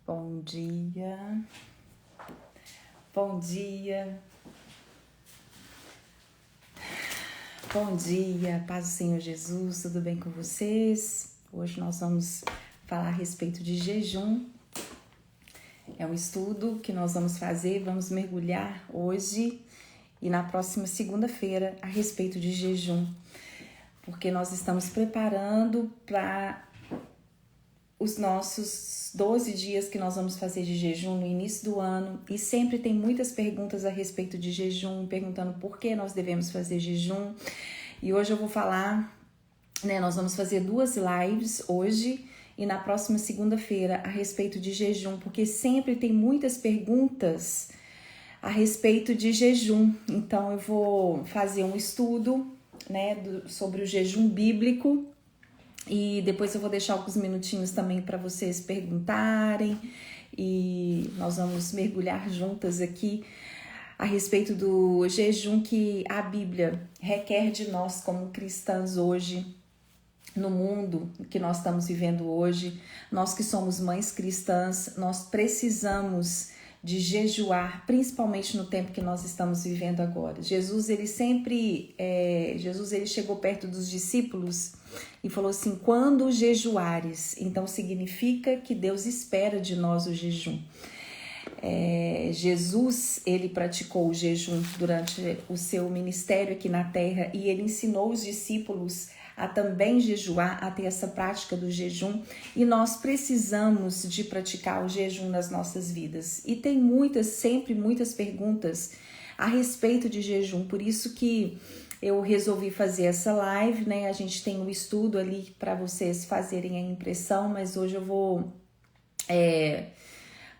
Bom dia, bom dia, bom dia, paz do Senhor Jesus, tudo bem com vocês? Hoje nós vamos falar a respeito de jejum. É um estudo que nós vamos fazer, vamos mergulhar hoje e na próxima segunda-feira a respeito de jejum, porque nós estamos preparando para os nossos 12 dias que nós vamos fazer de jejum no início do ano, e sempre tem muitas perguntas a respeito de jejum, perguntando por que nós devemos fazer jejum. E hoje eu vou falar, nós vamos fazer 2 lives hoje e na próxima segunda-feira a respeito de jejum, porque sempre tem muitas perguntas a respeito de jejum. Então eu vou fazer um estudo, sobre o jejum bíblico. E depois eu vou deixar alguns minutinhos também para vocês perguntarem e nós vamos mergulhar juntas aqui a respeito do jejum que a Bíblia requer de nós como cristãs hoje, no mundo que nós estamos vivendo hoje. Nós que somos mães cristãs, nós precisamos de jejuar, principalmente no tempo que nós estamos vivendo agora. Jesus ele chegou perto dos discípulos e falou assim: quando jejuares, então significa que Deus espera de nós o jejum. Jesus, ele praticou o jejum durante o seu ministério aqui na terra e ele ensinou os discípulos a também jejuar, a ter essa prática do jejum, e nós precisamos de praticar o jejum nas nossas vidas. E tem sempre muitas perguntas a respeito de jejum, por isso que eu resolvi fazer essa live, A gente tem um estudo ali para vocês fazerem a impressão, mas hoje eu vou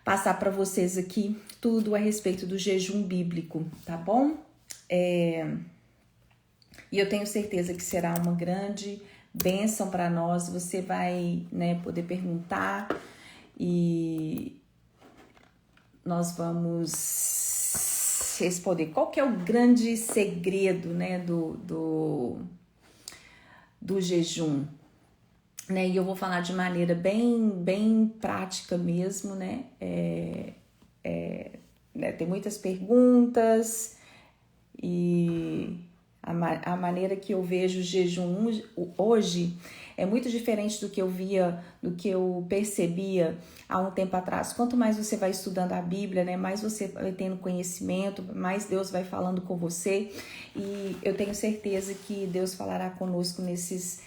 passar para vocês aqui tudo a respeito do jejum bíblico, tá bom? E eu tenho certeza que será uma grande bênção para nós. Você vai, poder perguntar e nós vamos responder. Qual que é o grande segredo, do jejum? E eu vou falar de maneira bem prática mesmo, Tem muitas perguntas e a maneira que eu vejo o jejum hoje é muito diferente do que eu via, do que eu percebia há um tempo atrás. Quanto mais você vai estudando a Bíblia, mais você vai tendo conhecimento, mais Deus vai falando com você. E eu tenho certeza que Deus falará conosco nesses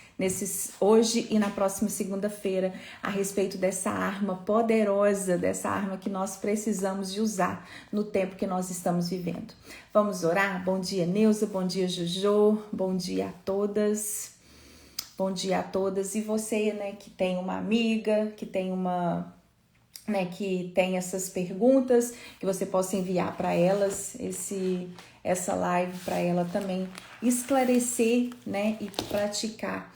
hoje e na próxima segunda-feira a respeito dessa arma poderosa, dessa arma que nós precisamos de usar no tempo que nós estamos vivendo. Vamos orar? Bom dia, Neuza, bom dia, Jojo, bom dia a todas. Bom dia a todas. E você, que tem uma amiga, que tem que tem essas perguntas, que você possa enviar para elas essa live para ela também esclarecer, e praticar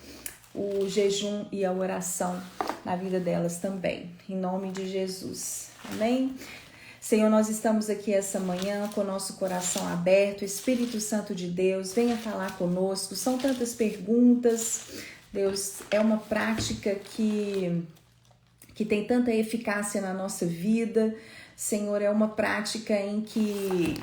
o jejum e a oração na vida delas também. Em nome de Jesus. Amém? Senhor, nós estamos aqui essa manhã com o nosso coração aberto. Espírito Santo de Deus, venha falar conosco. São tantas perguntas. Deus, é uma prática que tem tanta eficácia na nossa vida. Senhor, é uma prática em que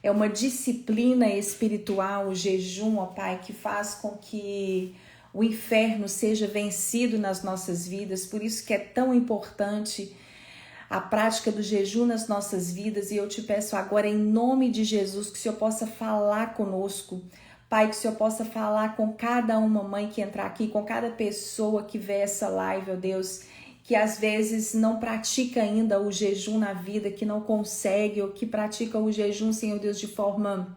é uma disciplina espiritual, o jejum, ó Pai, que faz com que o inferno seja vencido nas nossas vidas. Por isso que é tão importante a prática do jejum nas nossas vidas. E eu te peço agora, em nome de Jesus, que o Senhor possa falar conosco. Pai, que o Senhor possa falar com cada uma mãe que entrar aqui, com cada pessoa que vê essa live, ó Deus, que às vezes não pratica ainda o jejum na vida, que não consegue, ou que pratica o jejum, Senhor Deus, de forma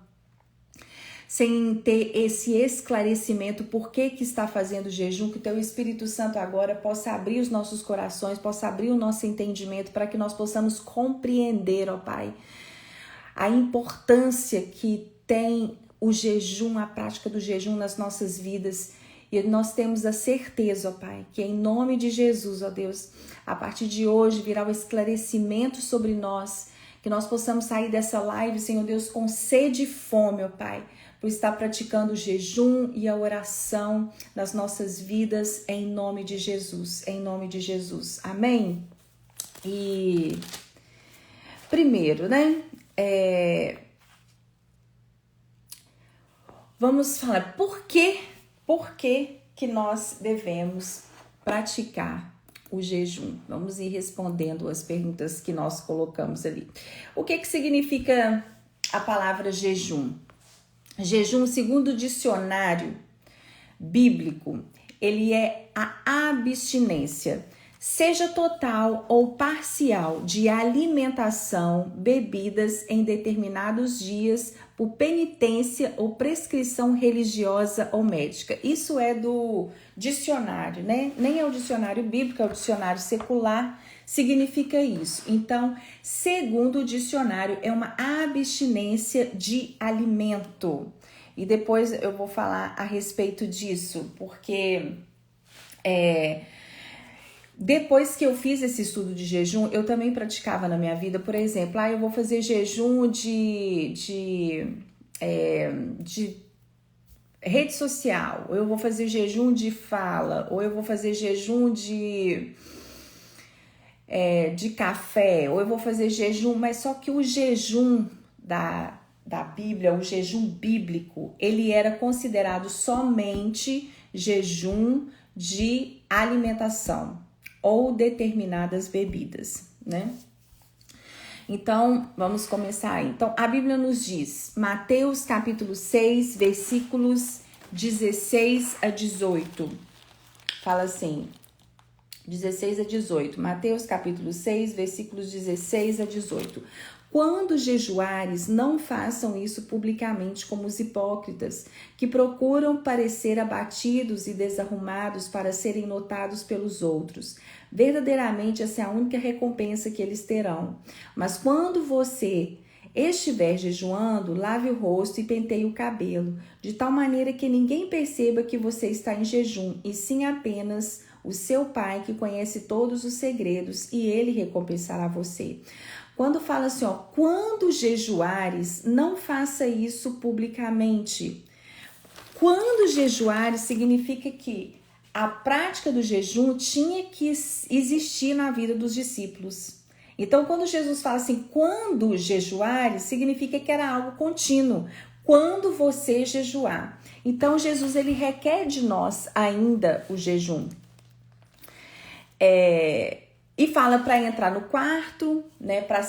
sem ter esse esclarecimento por que está fazendo o jejum. Que o Teu Espírito Santo agora possa abrir os nossos corações, possa abrir o nosso entendimento, para que nós possamos compreender, ó Pai, a importância que tem o jejum, a prática do jejum nas nossas vidas. E nós temos a certeza, ó Pai, que em nome de Jesus, ó Deus, a partir de hoje virá o esclarecimento sobre nós, que nós possamos sair dessa live, Senhor Deus, com sede e fome, ó Pai, por estar praticando o jejum e a oração nas nossas vidas, em nome de Jesus, em nome de Jesus. Amém? E primeiro, né? Vamos falar por que nós devemos praticar o jejum. Vamos ir respondendo as perguntas que nós colocamos ali. O que significa a palavra jejum? Jejum, segundo o dicionário bíblico, ele é a abstinência, seja total ou parcial, de alimentação, bebidas em determinados dias por penitência ou prescrição religiosa ou médica. Isso é do dicionário, né? Nem é o dicionário bíblico, é o dicionário secular, significa isso. Então, segundo o dicionário, é uma abstinência de alimento. E depois eu vou falar a respeito disso, porque depois que eu fiz esse estudo de jejum, eu também praticava na minha vida, por exemplo, eu vou fazer jejum de rede social, ou eu vou fazer jejum de fala, ou eu vou fazer jejum de café, ou eu vou fazer jejum, mas só que o jejum da Bíblia, o jejum bíblico, ele era considerado somente jejum de alimentação ou determinadas bebidas, né? Então, vamos começar aí. Então, a Bíblia nos diz, Mateus capítulo 6, versículos 16 a 18. Fala assim, 16 a 18. Mateus capítulo 6, versículos 16 a 18. Quando jejuares, não façam isso publicamente como os hipócritas, que procuram parecer abatidos e desarrumados para serem notados pelos outros. Verdadeiramente, essa é a única recompensa que eles terão. Mas quando você estiver jejuando, lave o rosto e penteie o cabelo, de tal maneira que ninguém perceba que você está em jejum, e sim apenas o seu Pai, que conhece todos os segredos, e ele recompensará você. Quando fala assim, quando jejuares, não faça isso publicamente. Quando jejuares significa que a prática do jejum tinha que existir na vida dos discípulos. Então, quando Jesus fala assim, quando jejuares, significa que era algo contínuo. Quando você jejuar. Então, Jesus, ele requer de nós ainda o jejum. E fala para entrar no quarto, né, para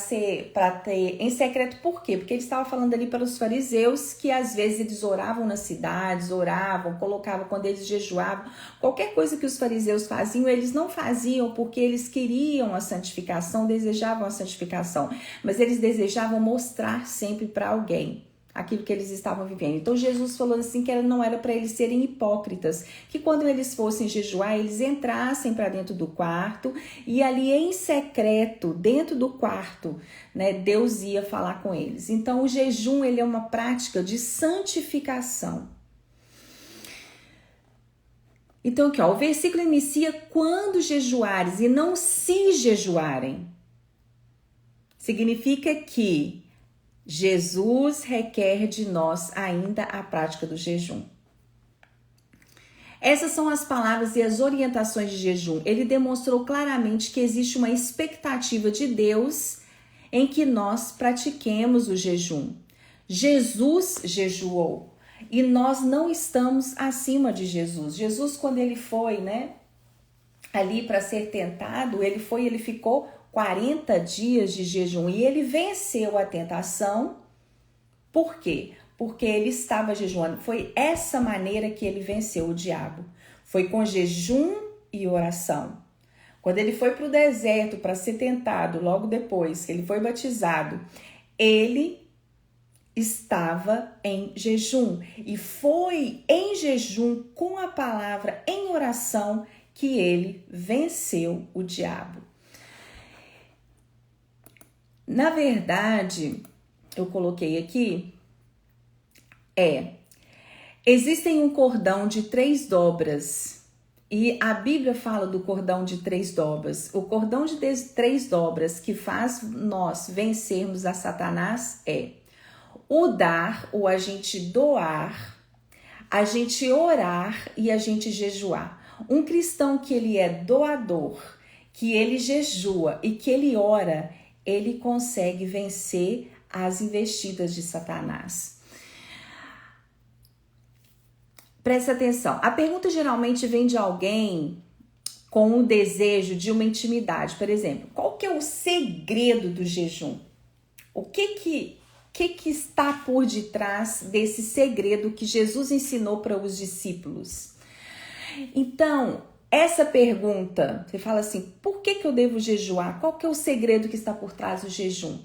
ter em secreto. Por quê? Porque ele estava falando ali para os fariseus que às vezes eles oravam nas cidades, colocavam quando eles jejuavam. Qualquer coisa que os fariseus faziam, eles não faziam porque eles queriam a santificação, desejavam a santificação, mas eles desejavam mostrar sempre para alguém aquilo que eles estavam vivendo. Então Jesus falou assim que não era para eles serem hipócritas, que quando eles fossem jejuar, eles entrassem para dentro do quarto e ali em secreto, dentro do quarto, né, Deus ia falar com eles. Então o jejum, ele é uma prática de santificação. Então aqui, o versículo inicia quando jejuares e não se jejuarem. Significa que Jesus requer de nós ainda a prática do jejum. Essas são as palavras e as orientações de jejum. Ele demonstrou claramente que existe uma expectativa de Deus em que nós pratiquemos o jejum. Jesus jejuou e nós não estamos acima de Jesus. Jesus, quando ele foi, ali para ser tentado, ele ficou 40 dias de jejum e ele venceu a tentação. Por quê? Porque ele estava jejuando. Foi essa maneira que ele venceu o diabo. Foi com jejum e oração. Quando ele foi para o deserto para ser tentado, logo depois que ele foi batizado, ele estava em jejum. E foi em jejum, com a palavra, em oração, que ele venceu o diabo. Na verdade, eu coloquei aqui, existem um cordão de 3 dobras, e a Bíblia fala do cordão de 3 dobras. O cordão de 3 dobras que faz nós vencermos a Satanás é o dar, ou a gente doar, a gente orar e a gente jejuar. Um cristão que ele é doador, que ele jejua e que ele ora, ele consegue vencer as investidas de Satanás. Presta atenção, a pergunta geralmente vem de alguém com o desejo de uma intimidade. Por exemplo, qual que é o segredo do jejum? O que está por detrás desse segredo que Jesus ensinou para os discípulos? Então, essa pergunta, você fala assim, por que eu devo jejuar? Qual que é o segredo que está por trás do jejum?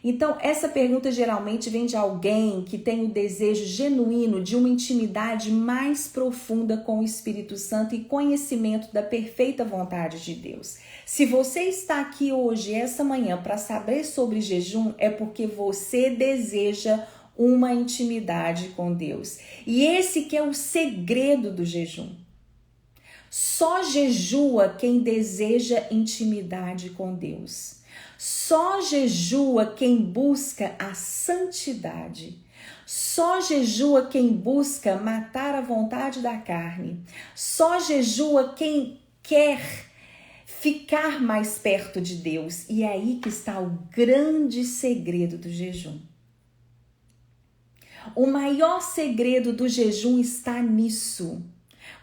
Então, essa pergunta geralmente vem de alguém que tem o desejo genuíno de uma intimidade mais profunda com o Espírito Santo e conhecimento da perfeita vontade de Deus. Se você está aqui hoje, essa manhã, para saber sobre jejum, é porque você deseja uma intimidade com Deus. E esse que é o segredo do jejum. Só jejua quem deseja intimidade com Deus. Só jejua quem busca a santidade. Só jejua quem busca matar a vontade da carne. Só jejua quem quer ficar mais perto de Deus. E é aí que está o grande segredo do jejum. O maior segredo do jejum está nisso.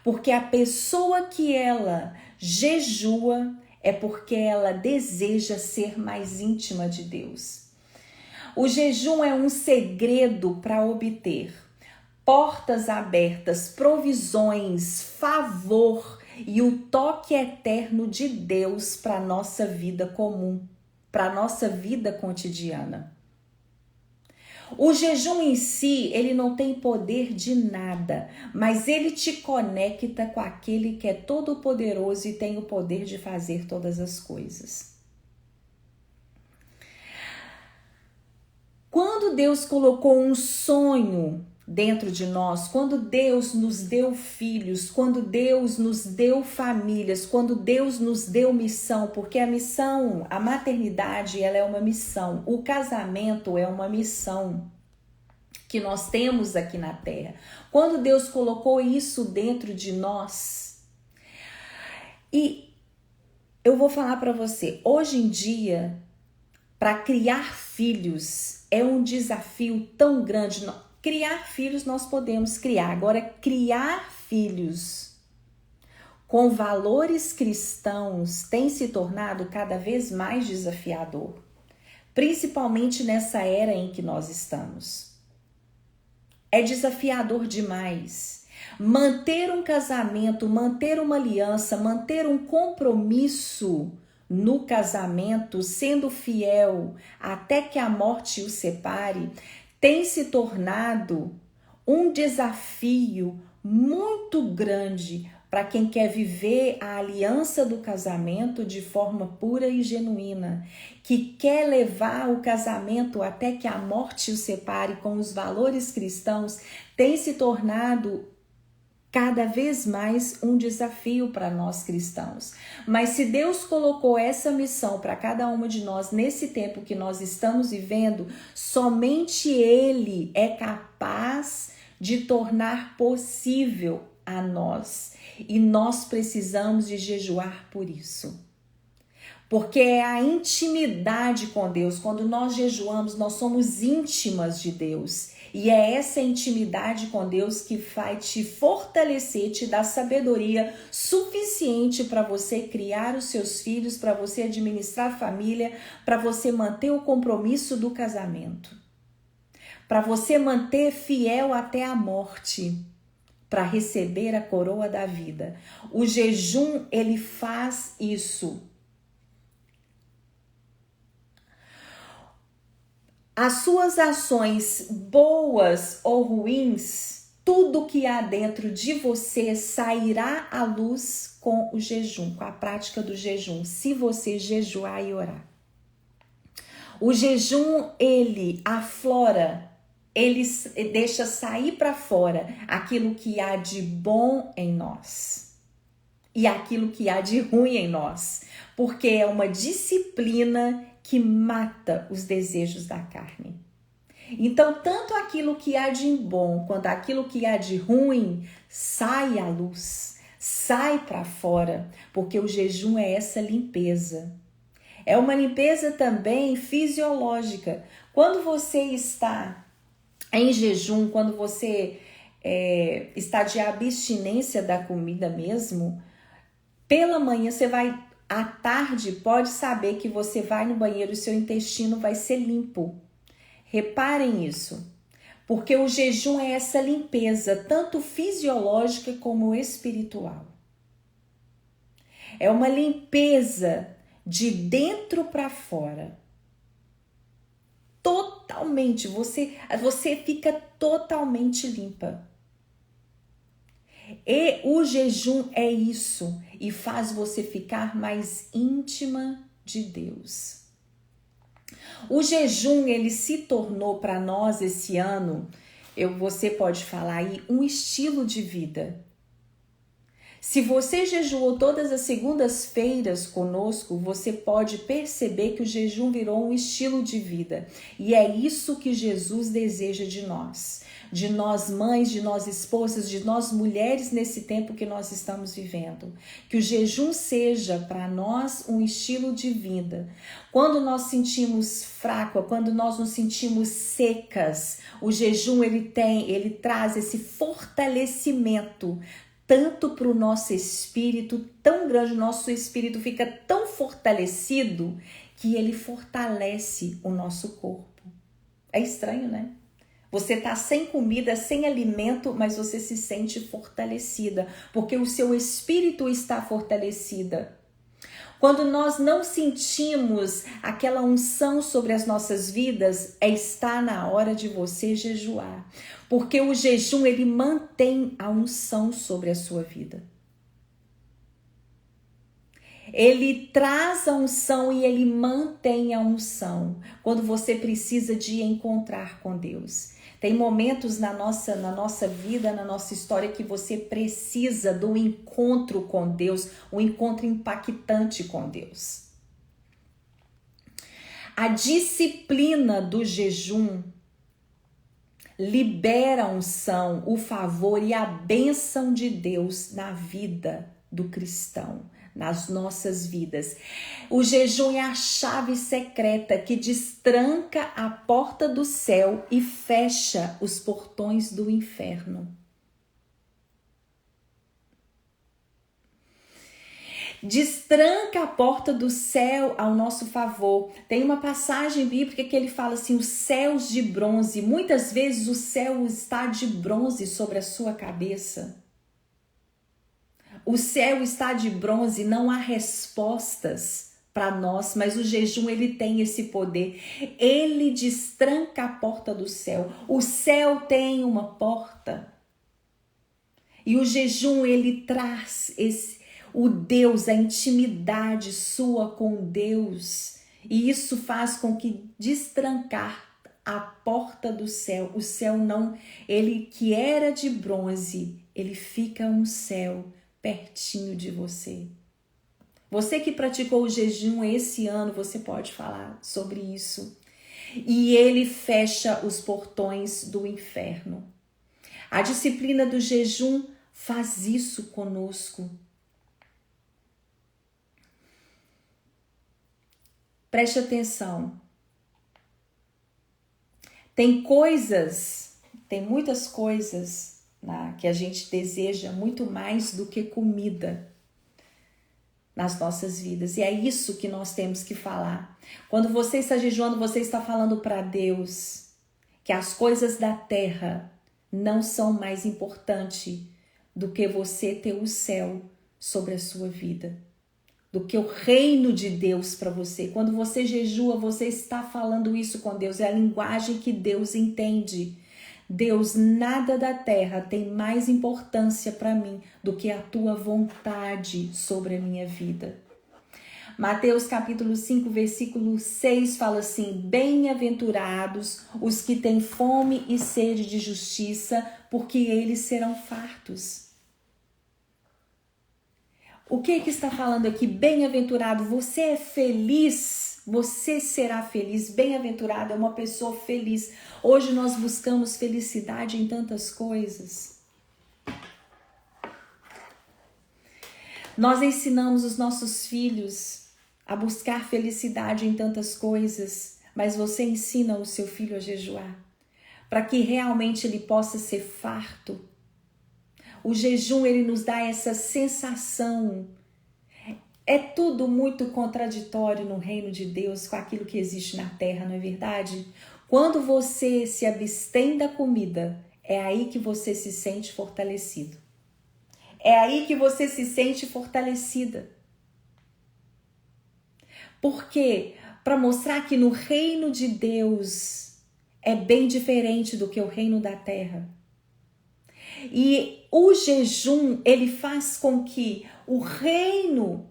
Porque a pessoa que ela jejua é porque ela deseja ser mais íntima de Deus. O jejum é um segredo para obter portas abertas, provisões, favor e o toque eterno de Deus para a nossa vida comum, para a nossa vida cotidiana. O jejum em si, ele não tem poder de nada, mas ele te conecta com aquele que é todo-poderoso e tem o poder de fazer todas as coisas. Quando Deus colocou um sonho dentro de nós, quando Deus nos deu filhos, quando Deus nos deu famílias, quando Deus nos deu missão, porque a missão, a maternidade, ela é uma missão, o casamento é uma missão que nós temos aqui na Terra. Quando Deus colocou isso dentro de nós, e eu vou falar para você, hoje em dia, para criar filhos é um desafio tão grande. Criar filhos nós podemos criar, agora criar filhos com valores cristãos tem se tornado cada vez mais desafiador, principalmente nessa era em que nós estamos. É desafiador demais. Manter um casamento, manter uma aliança, manter um compromisso no casamento, sendo fiel até que a morte o separe, tem se tornado um desafio muito grande para quem quer viver a aliança do casamento de forma pura e genuína, que quer levar o casamento até que a morte o separe com os valores cristãos, tem se tornado cada vez mais um desafio para nós cristãos. Mas se Deus colocou essa missão para cada uma de nós nesse tempo que nós estamos vivendo, somente Ele é capaz de tornar possível a nós. E nós precisamos de jejuar por isso. Porque é a intimidade com Deus. Quando nós jejuamos, nós somos íntimas de Deus. E é essa intimidade com Deus que vai te fortalecer, te dar sabedoria suficiente para você criar os seus filhos, para você administrar a família, para você manter o compromisso do casamento, para você manter fiel até a morte, para receber a coroa da vida. O jejum, ele faz isso. As suas ações boas ou ruins, tudo que há dentro de você sairá à luz com o jejum, com a prática do jejum, se você jejuar e orar. O jejum, ele aflora, ele deixa sair para fora aquilo que há de bom em nós e aquilo que há de ruim em nós, porque é uma disciplina que mata os desejos da carne. Então, tanto aquilo que há de bom quanto aquilo que há de ruim sai à luz, sai para fora, porque o jejum é essa limpeza. É uma limpeza também fisiológica. Quando você está em jejum, quando você está de abstinência da comida mesmo, pela manhã você vai, à tarde, pode saber que você vai no banheiro e seu intestino vai ser limpo. Reparem isso, porque o jejum é essa limpeza, tanto fisiológica como espiritual. É uma limpeza de dentro para fora. Totalmente, você fica totalmente limpa. E o jejum é isso, e faz você ficar mais íntima de Deus. O jejum, ele se tornou para nós esse ano, você pode falar aí, um estilo de vida. Se você jejuou todas as segundas-feiras conosco, você pode perceber que o jejum virou um estilo de vida. E é isso que Jesus deseja de nós mães, de nós esposas, de nós mulheres nesse tempo que nós estamos vivendo. Que o jejum seja para nós um estilo de vida. Quando nós sentimos fraca, quando nós nos sentimos secas, o jejum ele traz esse fortalecimento tanto para o nosso espírito, tão grande, o nosso espírito fica tão fortalecido que ele fortalece o nosso corpo. É estranho, né? Você está sem comida, sem alimento, mas você se sente fortalecida, porque o seu espírito está fortalecida. Quando nós não sentimos aquela unção sobre as nossas vidas, está na hora de você jejuar. Porque o jejum, ele mantém a unção sobre a sua vida. Ele traz a unção e ele mantém a unção quando você precisa de encontrar com Deus. Tem momentos na nossa vida, na nossa história, que você precisa do encontro com Deus, um encontro impactante com Deus. A disciplina do jejum libera a unção, o favor e a bênção de Deus na vida do cristão, nas nossas vidas. O jejum é a chave secreta que destranca a porta do céu e fecha os portões do inferno. Destranca a porta do céu ao nosso favor. Tem uma passagem bíblica que ele fala assim, os céus de bronze. Muitas vezes o céu está de bronze sobre a sua cabeça. O céu está de bronze, não há respostas para nós, mas o jejum ele tem esse poder. Ele destranca a porta do céu. O céu tem uma porta. E o jejum ele traz o Deus, a intimidade sua com Deus. E isso faz com que destrancar a porta do céu. O céu não, ele que era de bronze, ele fica um céu pertinho de você. Você que praticou o jejum esse ano, você pode falar sobre isso. E ele fecha os portões do inferno. A disciplina do jejum faz isso conosco. Preste atenção. Tem muitas coisas que a gente deseja muito mais do que comida nas nossas vidas. E é isso que nós temos que falar. Quando você está jejuando, você está falando para Deus que as coisas da terra não são mais importantes do que você ter o céu sobre a sua vida, do que o reino de Deus para você. Quando você jejua, você está falando isso com Deus. É a linguagem que Deus entende. Deus, nada da terra tem mais importância para mim do que a tua vontade sobre a minha vida. Mateus capítulo 5, versículo 6 fala assim: bem-aventurados os que têm fome e sede de justiça, porque eles serão fartos. O que está falando aqui? Bem-aventurado, você é feliz, você será feliz. Bem-aventurado é uma pessoa feliz. Hoje nós buscamos felicidade em tantas coisas. Nós ensinamos os nossos filhos a buscar felicidade em tantas coisas, mas você ensina o seu filho a jejuar, para que realmente ele possa ser farto. O jejum, ele nos dá essa sensação. É tudo muito contraditório no reino de Deus com aquilo que existe na terra, não é verdade? Quando você se abstém da comida, é aí que você se sente fortalecido. É aí que você se sente fortalecida. Por quê? Para mostrar que no reino de Deus é bem diferente do que o reino da terra. E o jejum, ele faz com que o reino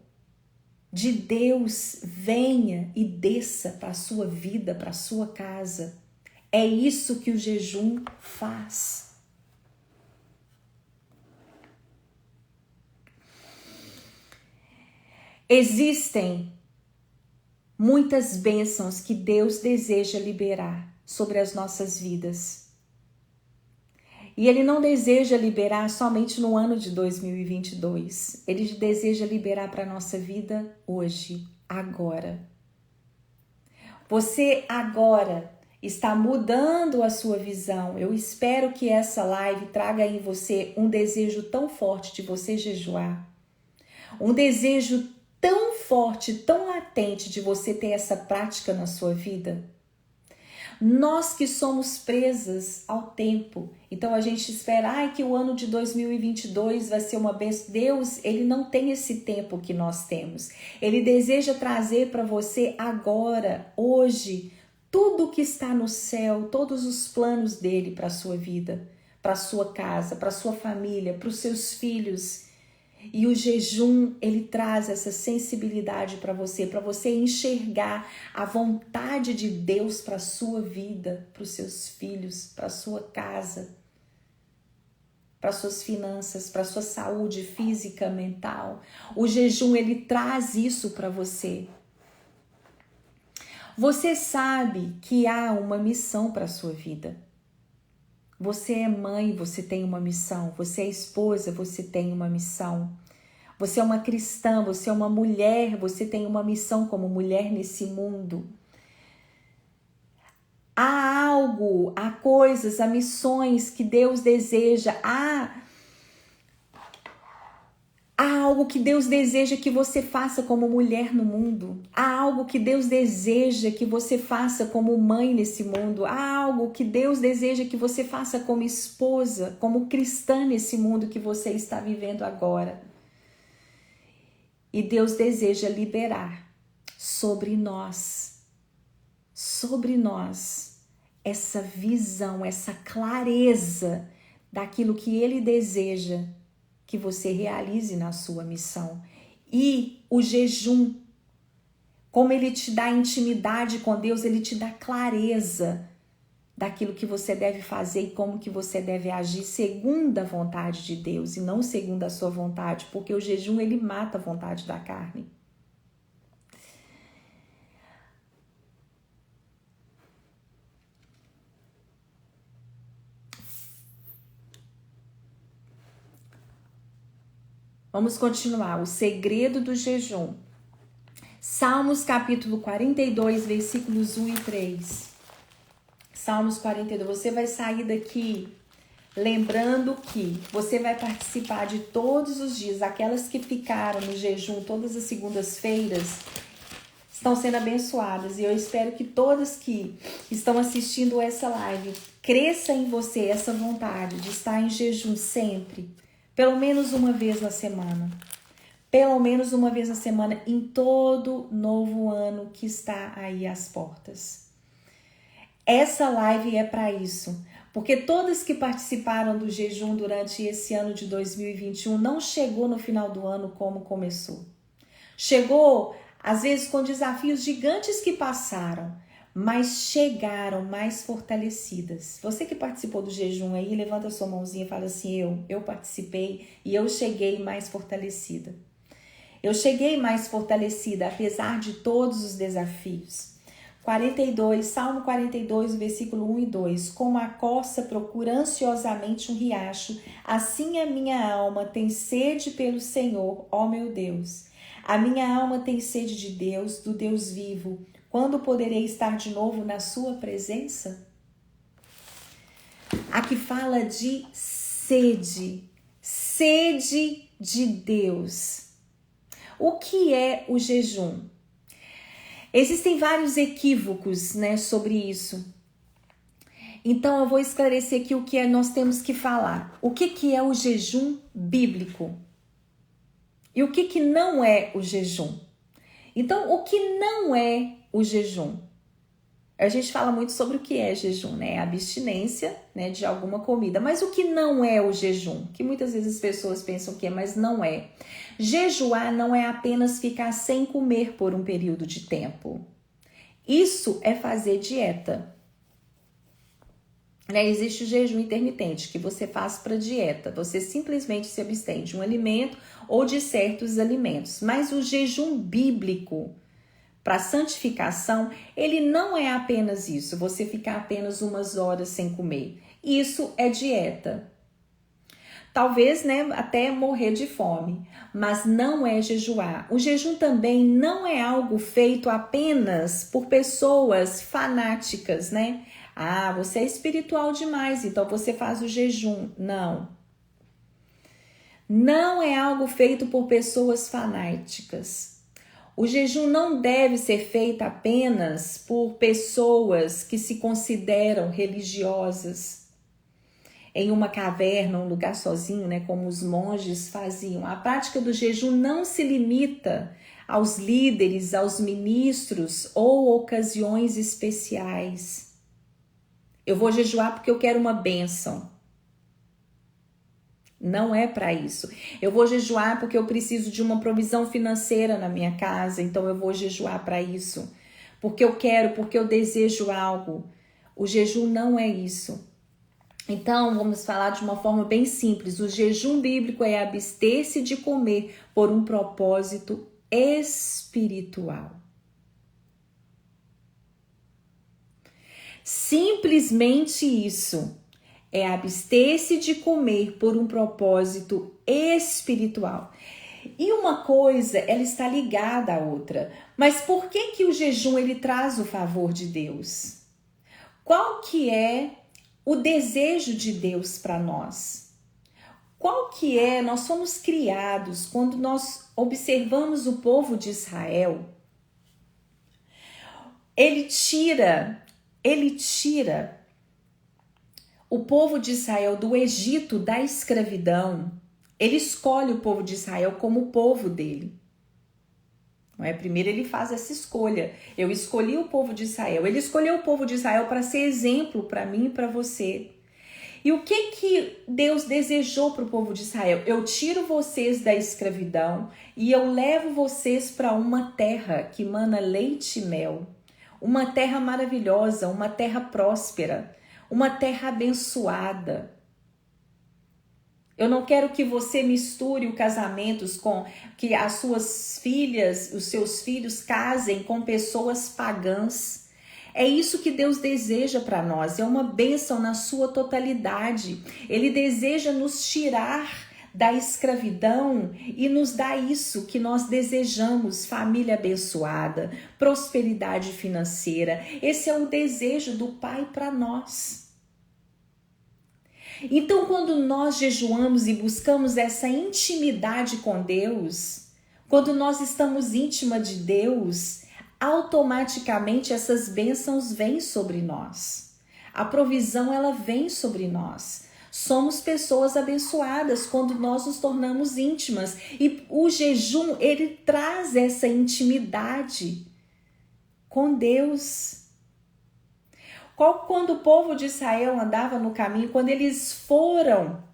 de Deus venha e desça para a sua vida, para a sua casa. É isso que o jejum faz. Existem muitas bênçãos que Deus deseja liberar sobre as nossas vidas. E Ele não deseja liberar somente no ano de 2022. Ele deseja liberar para a nossa vida hoje, agora. Você agora está mudando a sua visão. Eu espero que essa live traga em você um desejo tão forte de você jejuar. Um desejo tão forte, tão latente de você ter essa prática na sua vida. Nós que somos presas ao tempo, então a gente espera que o ano de 2022 vai ser uma bênção. Deus, Ele não tem esse tempo que nós temos. Ele deseja trazer para você agora, hoje, tudo que está no céu, todos os planos dele para a sua vida, para a sua casa, para a sua família, para os seus filhos. E o jejum, ele traz essa sensibilidade para você enxergar a vontade de Deus para a sua vida, para os seus filhos, para a sua casa, para as suas finanças, para a sua saúde física, mental. O jejum, ele traz isso para você. Você sabe que há uma missão para a sua vida. Você é mãe, você tem uma missão. Você é esposa, você tem uma missão. Você é uma cristã, você é uma mulher, você tem uma missão como mulher nesse mundo. Há algo, há coisas, há missões que Deus deseja. Há algo que Deus deseja que você faça como mulher no mundo. Há algo que Deus deseja que você faça como mãe nesse mundo. Há algo que Deus deseja que você faça como esposa, como cristã nesse mundo que você está vivendo agora. E Deus deseja liberar sobre nós, essa visão, essa clareza daquilo que Ele deseja que você realize na sua missão. E o jejum, como ele te dá intimidade com Deus, ele te dá clareza daquilo que você deve fazer e como que você deve agir segundo a vontade de Deus e não segundo a sua vontade, porque o jejum, ele mata a vontade da carne. Vamos continuar. O segredo do jejum. Salmos capítulo 42, versículos 1 e 3. Salmos 42. Você vai sair daqui lembrando que você vai participar de todos os dias. Aquelas que ficaram no jejum todas as segundas-feiras estão sendo abençoadas. E eu espero que todas que estão assistindo essa live cresça em você essa vontade de estar em jejum sempre. Pelo menos uma vez na semana. Pelo menos uma vez na semana em todo novo ano que está aí às portas. Essa live é para isso. Porque todas que participaram do jejum durante esse ano de 2021 não chegou no final do ano como começou. Chegou, às vezes, com desafios gigantes que passaram, mas chegaram mais fortalecidas. Você que participou do jejum aí, levanta a sua mãozinha e fala assim, eu participei e eu cheguei mais fortalecida. Eu cheguei mais fortalecida, apesar de todos os desafios. 42, Salmo 42, versículo 1 e 2. Como a corça procura ansiosamente um riacho, assim a minha alma tem sede pelo Senhor, ó meu Deus. A minha alma tem sede de Deus, do Deus vivo. Quando poderei estar de novo na sua presença? Aqui fala de sede, sede de Deus. O que é o jejum? Existem vários equívocos, né, sobre isso. Então eu vou esclarecer aqui o que nós temos que falar. O que é o jejum bíblico? E o que não é o jejum? Então, o que não é o jejum? A gente fala muito sobre o que é jejum, né? A abstinência, né, de alguma comida. Mas o que não é o jejum? Que muitas vezes as pessoas pensam que é, mas não é. Jejuar não é apenas ficar sem comer por um período de tempo. Isso é fazer dieta. Né? Existe o jejum intermitente que você faz para dieta. Você simplesmente se abstém de um alimento ou de certos alimentos. Mas o jejum bíblico para santificação, ele não é apenas isso, você ficar apenas umas horas sem comer. Isso é dieta. Talvez, né, até morrer de fome, mas não é jejuar. O jejum também não é algo feito apenas por pessoas fanáticas, né? Ah, você é espiritual demais, então você faz o jejum. Não. Não é algo feito por pessoas fanáticas. O jejum não deve ser feito apenas por pessoas que se consideram religiosas. Em uma caverna, um lugar sozinho, né, como os monges faziam. A prática do jejum não se limita aos líderes, aos ministros ou ocasiões especiais. Eu vou jejuar porque eu quero uma bênção. Não é para isso. Eu vou jejuar porque eu preciso de uma provisão financeira na minha casa, então eu vou jejuar para isso. Porque eu quero, porque eu desejo algo. O jejum não é isso. Então, vamos falar de uma forma bem simples. O jejum bíblico é abster-se de comer por um propósito espiritual. Simplesmente isso. É abster-se de comer por um propósito espiritual. E uma coisa, ela está ligada à outra. Mas por que o jejum ele traz o favor de Deus? Qual que é o desejo de Deus para nós? Qual que é? Nós somos criados, quando nós observamos o povo de Israel, ele tira o povo de Israel do Egito, da escravidão. Ele escolhe o povo de Israel como o povo dele. Não é? Primeiro ele faz essa escolha. Eu escolhi o povo de Israel. Ele escolheu o povo de Israel para ser exemplo para mim e para você. E o que Deus desejou para o povo de Israel? Eu tiro vocês da escravidão e eu levo vocês para uma terra que mana leite e mel. Uma terra maravilhosa, uma terra próspera. Uma terra abençoada. Eu não quero que você misture o casamento com que as suas filhas, os seus filhos casem com pessoas pagãs. É isso que Deus deseja para nós, é uma bênção na sua totalidade. Ele deseja nos tirar da escravidão e nos dá isso que nós desejamos, família abençoada, prosperidade financeira. Esse é o desejo do Pai para nós. Então, quando nós jejuamos e buscamos essa intimidade com Deus, quando nós estamos íntima de Deus, automaticamente essas bênçãos vêm sobre nós. A provisão, ela vem sobre nós. Somos pessoas abençoadas quando nós nos tornamos íntimas. E o jejum, ele traz essa intimidade com Deus. Quando o povo de Israel andava no caminho, quando eles foram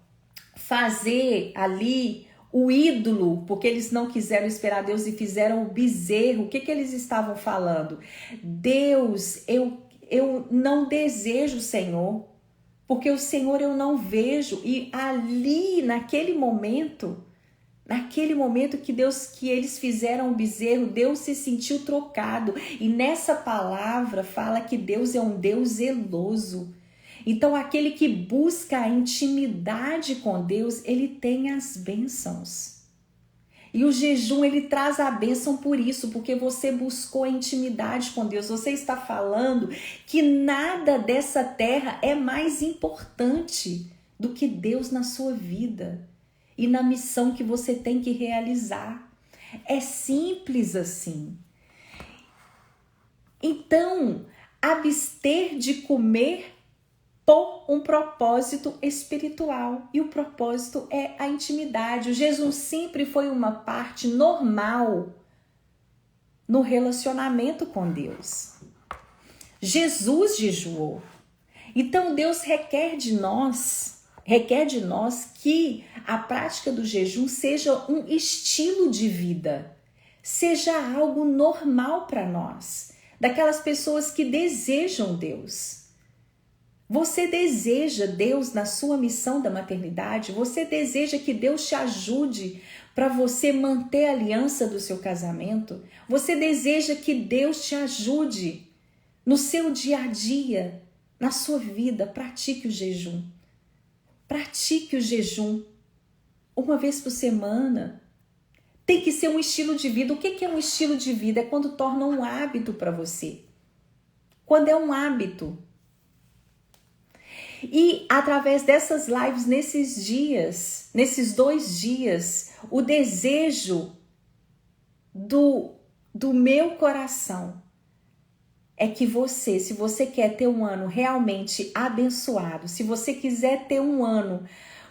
fazer ali o ídolo, porque eles não quiseram esperar Deus e fizeram o bezerro, o que eles estavam falando? Deus, eu não desejo o Senhor, porque o Senhor eu não vejo. E ali, naquele momento, Naquele momento que eles fizeram o bezerro, Deus se sentiu trocado. E nessa palavra fala que Deus é um Deus zeloso. Então, aquele que busca a intimidade com Deus, ele tem as bênçãos. E o jejum, ele traz a bênção por isso, porque você buscou a intimidade com Deus. Você está falando que nada dessa terra é mais importante do que Deus na sua vida e na missão que você tem que realizar. É simples assim. Então, abster de comer por um propósito espiritual. E o propósito é a intimidade. O jejum sempre foi uma parte normal no relacionamento com Deus. Jesus jejuou. Então Deus requer de nós que a prática do jejum seja um estilo de vida, seja algo normal para nós, daquelas pessoas que desejam Deus. Você deseja Deus na sua missão da maternidade? Você deseja que Deus te ajude para você manter a aliança do seu casamento? Você deseja que Deus te ajude no seu dia a dia, na sua vida? Pratique o jejum. Pratique o jejum uma vez por semana. Tem que ser um estilo de vida. O que é um estilo de vida? É quando torna um hábito para você. Quando é um hábito. E através dessas lives, nesses 2 dias, o desejo do meu coração é que você, se você quer ter um ano realmente abençoado, se você quiser ter um ano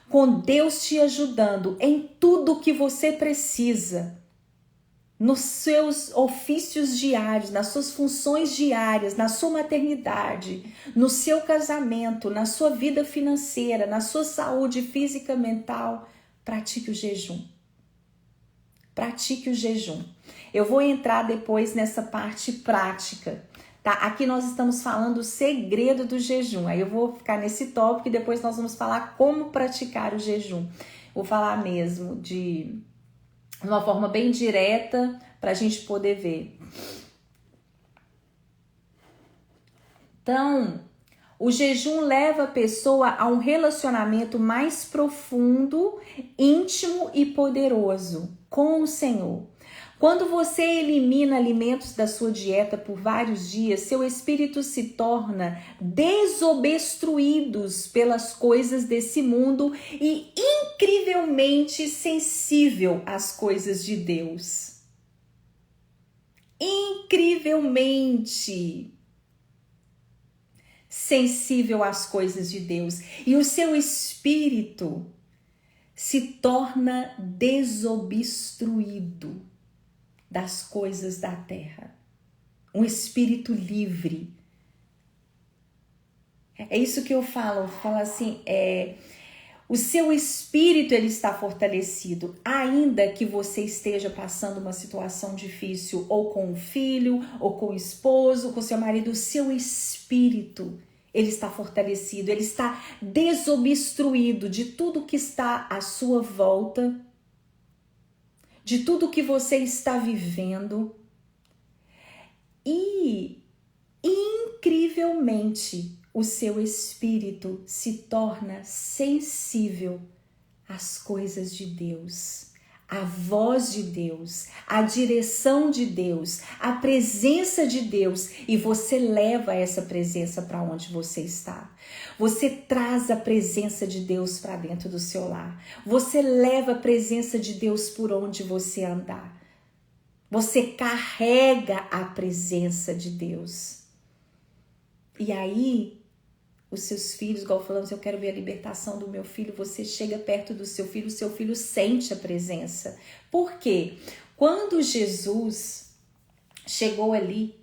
com Deus te ajudando em tudo que você precisa, nos seus ofícios diários, nas suas funções diárias, na sua maternidade, no seu casamento, na sua vida financeira, na sua saúde física e mental, pratique o jejum. Pratique o jejum. Eu vou entrar depois nessa parte prática, tá? Aqui nós estamos falando o segredo do jejum. Aí eu vou ficar nesse tópico e depois nós vamos falar como praticar o jejum. Vou falar mesmo de uma forma bem direta para a gente poder ver. Então, o jejum leva a pessoa a um relacionamento mais profundo, íntimo e poderoso com o Senhor. Quando você elimina alimentos da sua dieta por vários dias, seu espírito se torna desobstruído pelas coisas desse mundo e incrivelmente sensível às coisas de Deus. Incrivelmente sensível às coisas de Deus. E o seu espírito se torna desobstruído das coisas da terra. Um espírito livre. É isso que eu falo assim, o seu espírito ele está fortalecido, ainda que você esteja passando uma situação difícil, ou com o filho, ou com o esposo, com o seu marido, o seu espírito ele está fortalecido, ele está desobstruído de tudo que está à sua volta, de tudo que você está vivendo. E, incrivelmente, o seu espírito se torna sensível às coisas de Deus, à voz de Deus, à direção de Deus, à presença de Deus, e você leva essa presença para onde você está. Você traz a presença de Deus para dentro do seu lar. Você leva a presença de Deus por onde você andar. Você carrega a presença de Deus. E aí, os seus filhos, igual falando, eu quero ver a libertação do meu filho, você chega perto do seu filho, o seu filho sente a presença. Por quê? Quando Jesus chegou ali,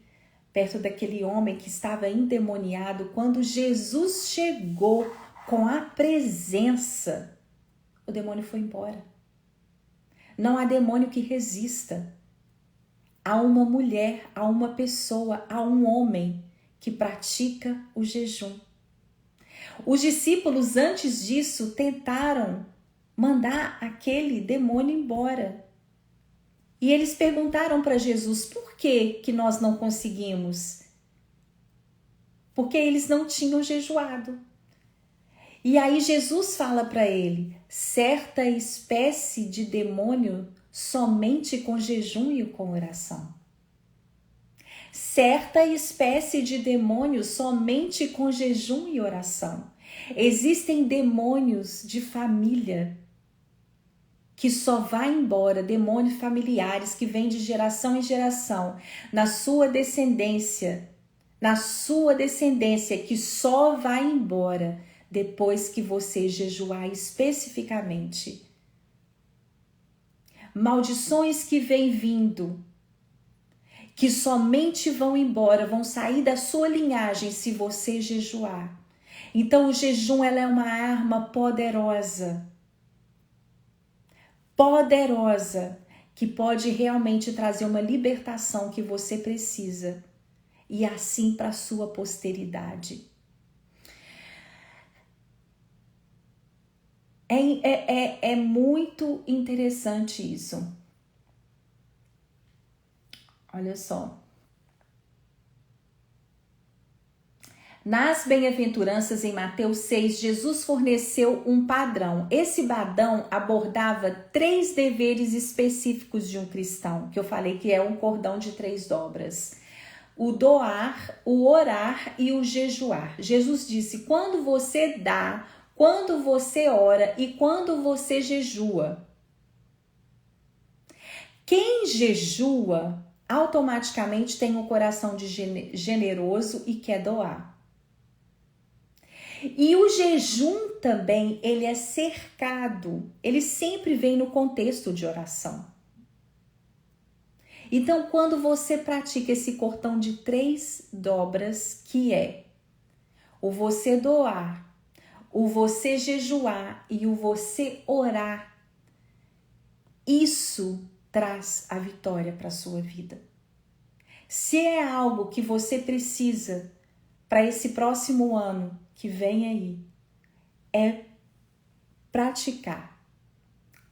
perto daquele homem que estava endemoniado, quando Jesus chegou com a presença, o demônio foi embora. Não há demônio que resista a uma mulher, a uma pessoa, a um homem que pratica o jejum. Os discípulos antes disso tentaram mandar aquele demônio embora. E eles perguntaram para Jesus por que nós não conseguimos? Porque eles não tinham jejuado. E aí Jesus fala para ele, certa espécie de demônio somente com jejum e com oração. Certa espécie de demônio somente com jejum e oração. Existem demônios de família que só vai embora, demônios familiares que vêm de geração em geração, na sua descendência, que só vai embora depois que você jejuar especificamente. Maldições que vêm vindo, que somente vão embora, vão sair da sua linhagem se você jejuar. Então o jejum ela é uma arma poderosa, que pode realmente trazer uma libertação que você precisa e assim para a sua posteridade. É muito interessante isso. Olha só. Nas bem-aventuranças em Mateus 6, Jesus forneceu um padrão. Esse padrão abordava 3 deveres específicos de um cristão, que eu falei que é um cordão de 3 dobras. O doar, o orar e o jejuar. Jesus disse, quando você dá, quando você ora e quando você jejua. Quem jejua automaticamente tem um coração generoso e quer doar. E o jejum também, ele é cercado, ele sempre vem no contexto de oração. Então, quando você pratica esse cordão de 3 dobras, que é o você doar, o você jejuar e o você orar, isso traz a vitória para a sua vida. Se é algo que você precisa para esse próximo ano que vem aí, é praticar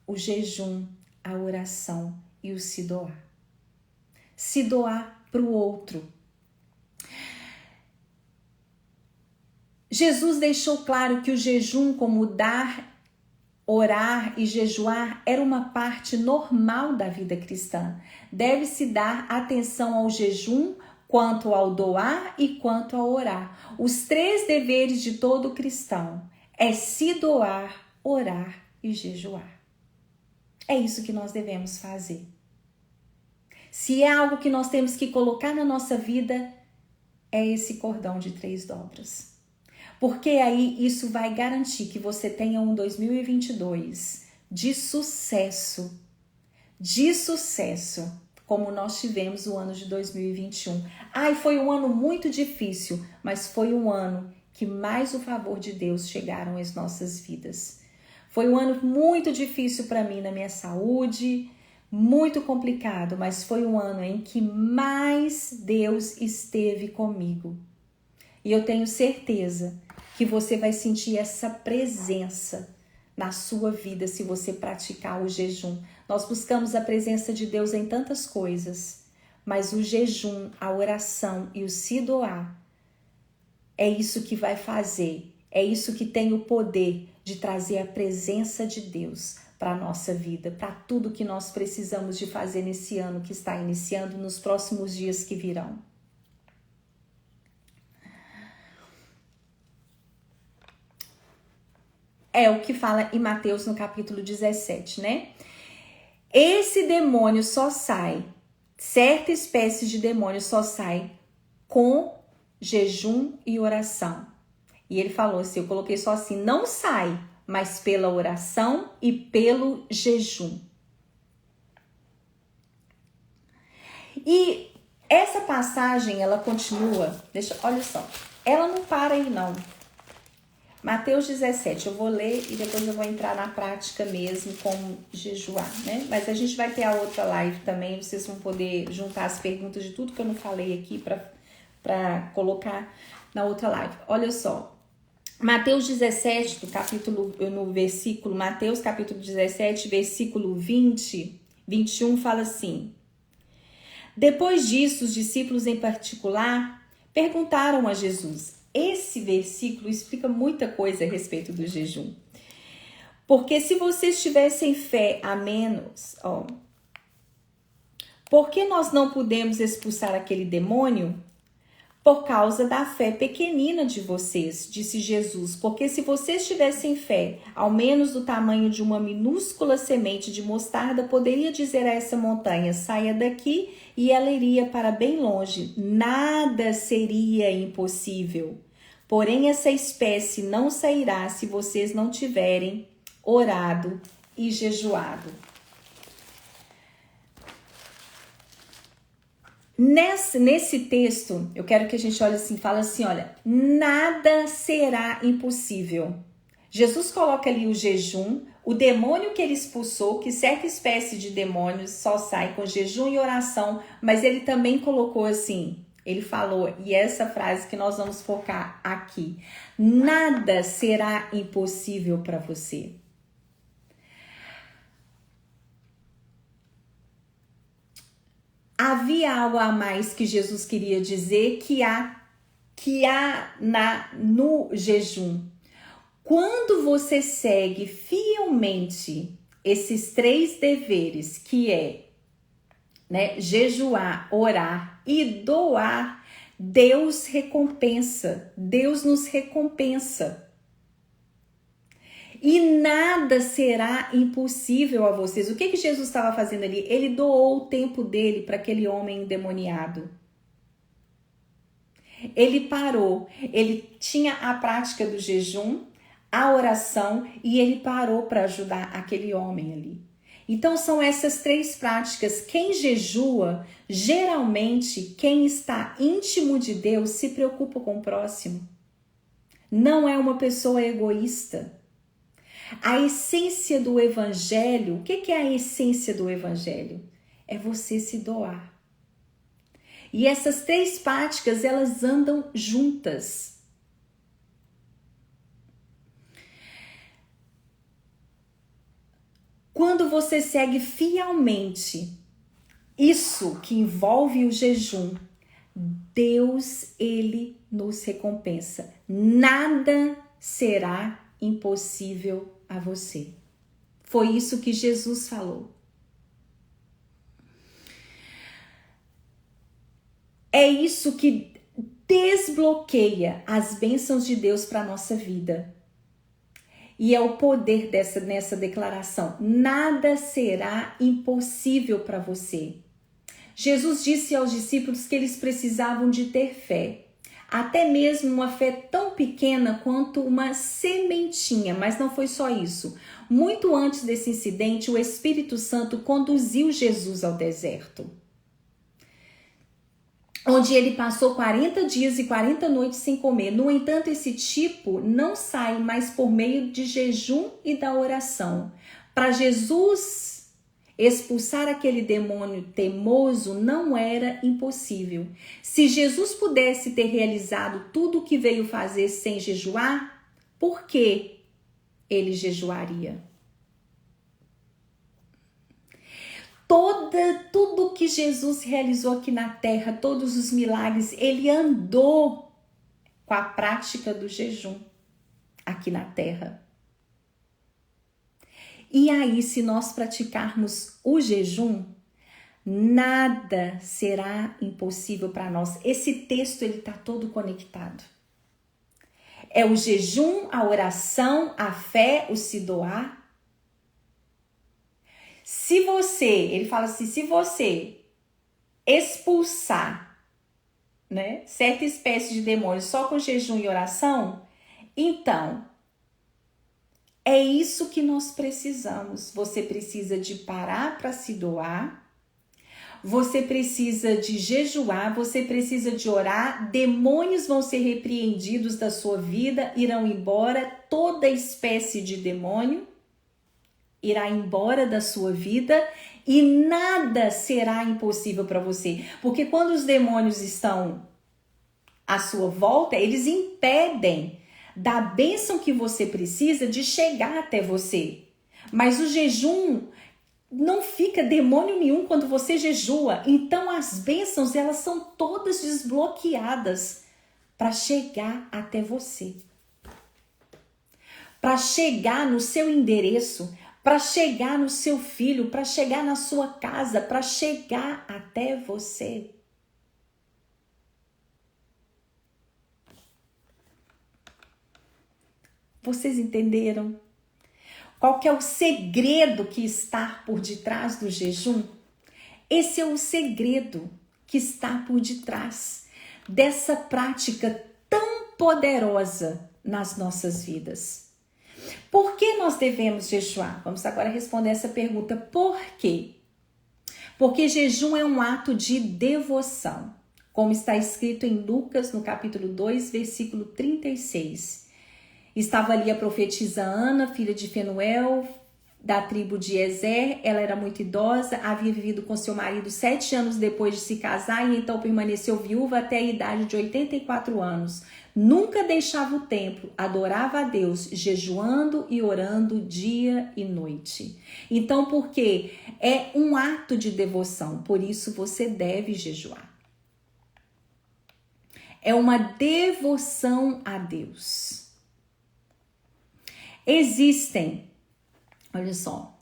o jejum, a oração e o se doar. Se doar para o outro. Jesus deixou claro que o jejum, como dar, orar e jejuar, era uma parte normal da vida cristã. Deve-se dar atenção ao jejum, quanto ao doar e quanto ao orar. Os 3 deveres de todo cristão é se doar, orar e jejuar. É isso que nós devemos fazer. Se é algo que nós temos que colocar na nossa vida, é esse cordão de 3 dobras. Porque aí isso vai garantir que você tenha um 2022 de sucesso, como nós tivemos o ano de 2021. Foi um ano muito difícil, mas foi um ano que mais o favor de Deus chegaram às nossas vidas. Foi um ano muito difícil para mim na minha saúde, muito complicado, mas foi um ano em que mais Deus esteve comigo. E eu tenho certeza que você vai sentir essa presença na sua vida se você praticar o jejum. Nós buscamos a presença de Deus em tantas coisas, mas o jejum, a oração e o se doar, é isso que vai fazer, é isso que tem o poder de trazer a presença de Deus para a nossa vida, para tudo que nós precisamos de fazer nesse ano que está iniciando, nos próximos dias que virão. É o que fala em Mateus no capítulo 17, né? Esse demônio só sai, certa espécie de demônio só sai com jejum e oração. E ele falou assim, eu coloquei só assim, não sai, mas pela oração e pelo jejum. E essa passagem, ela continua, olha só, ela não para aí não. Mateus 17, eu vou ler e depois eu vou entrar na prática mesmo como jejuar, né? Mas a gente vai ter a outra live também, vocês vão poder juntar as perguntas de tudo que eu não falei aqui para colocar na outra live. Olha só, Mateus 17, Mateus capítulo 17, versículo 20, 21, fala assim: depois disso, os discípulos em particular perguntaram a Jesus. Esse versículo explica muita coisa a respeito do jejum. Porque se vocês tivessem fé a menos, por que nós não pudemos expulsar aquele demônio? Por causa da fé pequenina de vocês, disse Jesus. Porque se vocês tivessem fé, ao menos do tamanho de uma minúscula semente de mostarda, poderia dizer a essa montanha, saia daqui, e ela iria para bem longe. Nada seria impossível. Porém, essa espécie não sairá se vocês não tiverem orado e jejuado. Nesse texto, eu quero que a gente olhe assim, fala assim, olha, nada será impossível. Jesus coloca ali o jejum, o demônio que ele expulsou, que certa espécie de demônios só sai com jejum e oração, mas ele também colocou assim, ele falou, e essa frase que nós vamos focar aqui, nada será impossível para você. Havia algo a mais que Jesus queria dizer que há no jejum. Quando você segue fielmente esses 3 deveres, que é, jejuar, orar e doar, Deus recompensa, Deus nos recompensa. E nada será impossível a vocês. O que Jesus estava fazendo ali? Ele doou o tempo dele para aquele homem endemoniado. Ele parou, ele tinha a prática do jejum, a oração, e ele parou para ajudar aquele homem ali. Então são essas 3 práticas. Quem jejua, geralmente quem está íntimo de Deus se preocupa com o próximo. Não é uma pessoa egoísta. A essência do evangelho, o que é a essência do evangelho? É você se doar. E essas 3 práticas, elas andam juntas. Quando você segue fielmente isso que envolve o jejum, Deus, ele nos recompensa. Nada será impossível a você. Foi isso que Jesus falou. É isso que desbloqueia as bênçãos de Deus para a nossa vida. E é o poder nessa declaração. Nada será impossível para você. Jesus disse aos discípulos que eles precisavam de ter fé. Até mesmo uma fé tão pequena quanto uma sementinha, mas não foi só isso. Muito antes desse incidente, o Espírito Santo conduziu Jesus ao deserto, onde ele passou 40 dias e 40 noites sem comer. No entanto, esse tipo não sai mais por meio de jejum e da oração. Para Jesus expulsar aquele demônio teimoso não era impossível. Se Jesus pudesse ter realizado tudo o que veio fazer sem jejuar, por que ele jejuaria? Tudo que Jesus realizou aqui na terra, todos os milagres, ele andou com a prática do jejum aqui na terra. E aí, se nós praticarmos o jejum, nada será impossível para nós. Esse texto, ele está todo conectado. É o jejum, a oração, a fé, o se doar. Se você, ele fala assim, se você expulsar, certa espécie de demônio só com jejum e oração, então é isso que nós precisamos. Você precisa de parar para se doar, você precisa de jejuar, você precisa de orar, demônios vão ser repreendidos da sua vida, irão embora, toda espécie de demônio irá embora da sua vida e nada será impossível para você. Porque quando os demônios estão à sua volta, eles impedem da bênção que você precisa de chegar até você. Mas o jejum não fica demônio nenhum quando você jejua. Então as bênçãos, elas são todas desbloqueadas para chegar até você. Para chegar no seu endereço, para chegar no seu filho, para chegar na sua casa, para chegar até você. Vocês entenderam? Qual que é o segredo que está por detrás do jejum? Esse é o segredo que está por detrás dessa prática tão poderosa nas nossas vidas. Por que nós devemos jejuar? Vamos agora responder essa pergunta. Por quê? Porque jejum é um ato de devoção, como está escrito em Lucas, no capítulo 2, versículo 36. Estava ali a profetisa Ana, filha de Fenuel, da tribo de Ezer. Ela era muito idosa, havia vivido com seu marido 7 anos depois de se casar e então permaneceu viúva até a idade de 84 anos. Nunca deixava o templo, adorava a Deus, jejuando e orando dia e noite. Então, porque é um ato de devoção, por isso você deve jejuar. É uma devoção a Deus. Existem, olha só,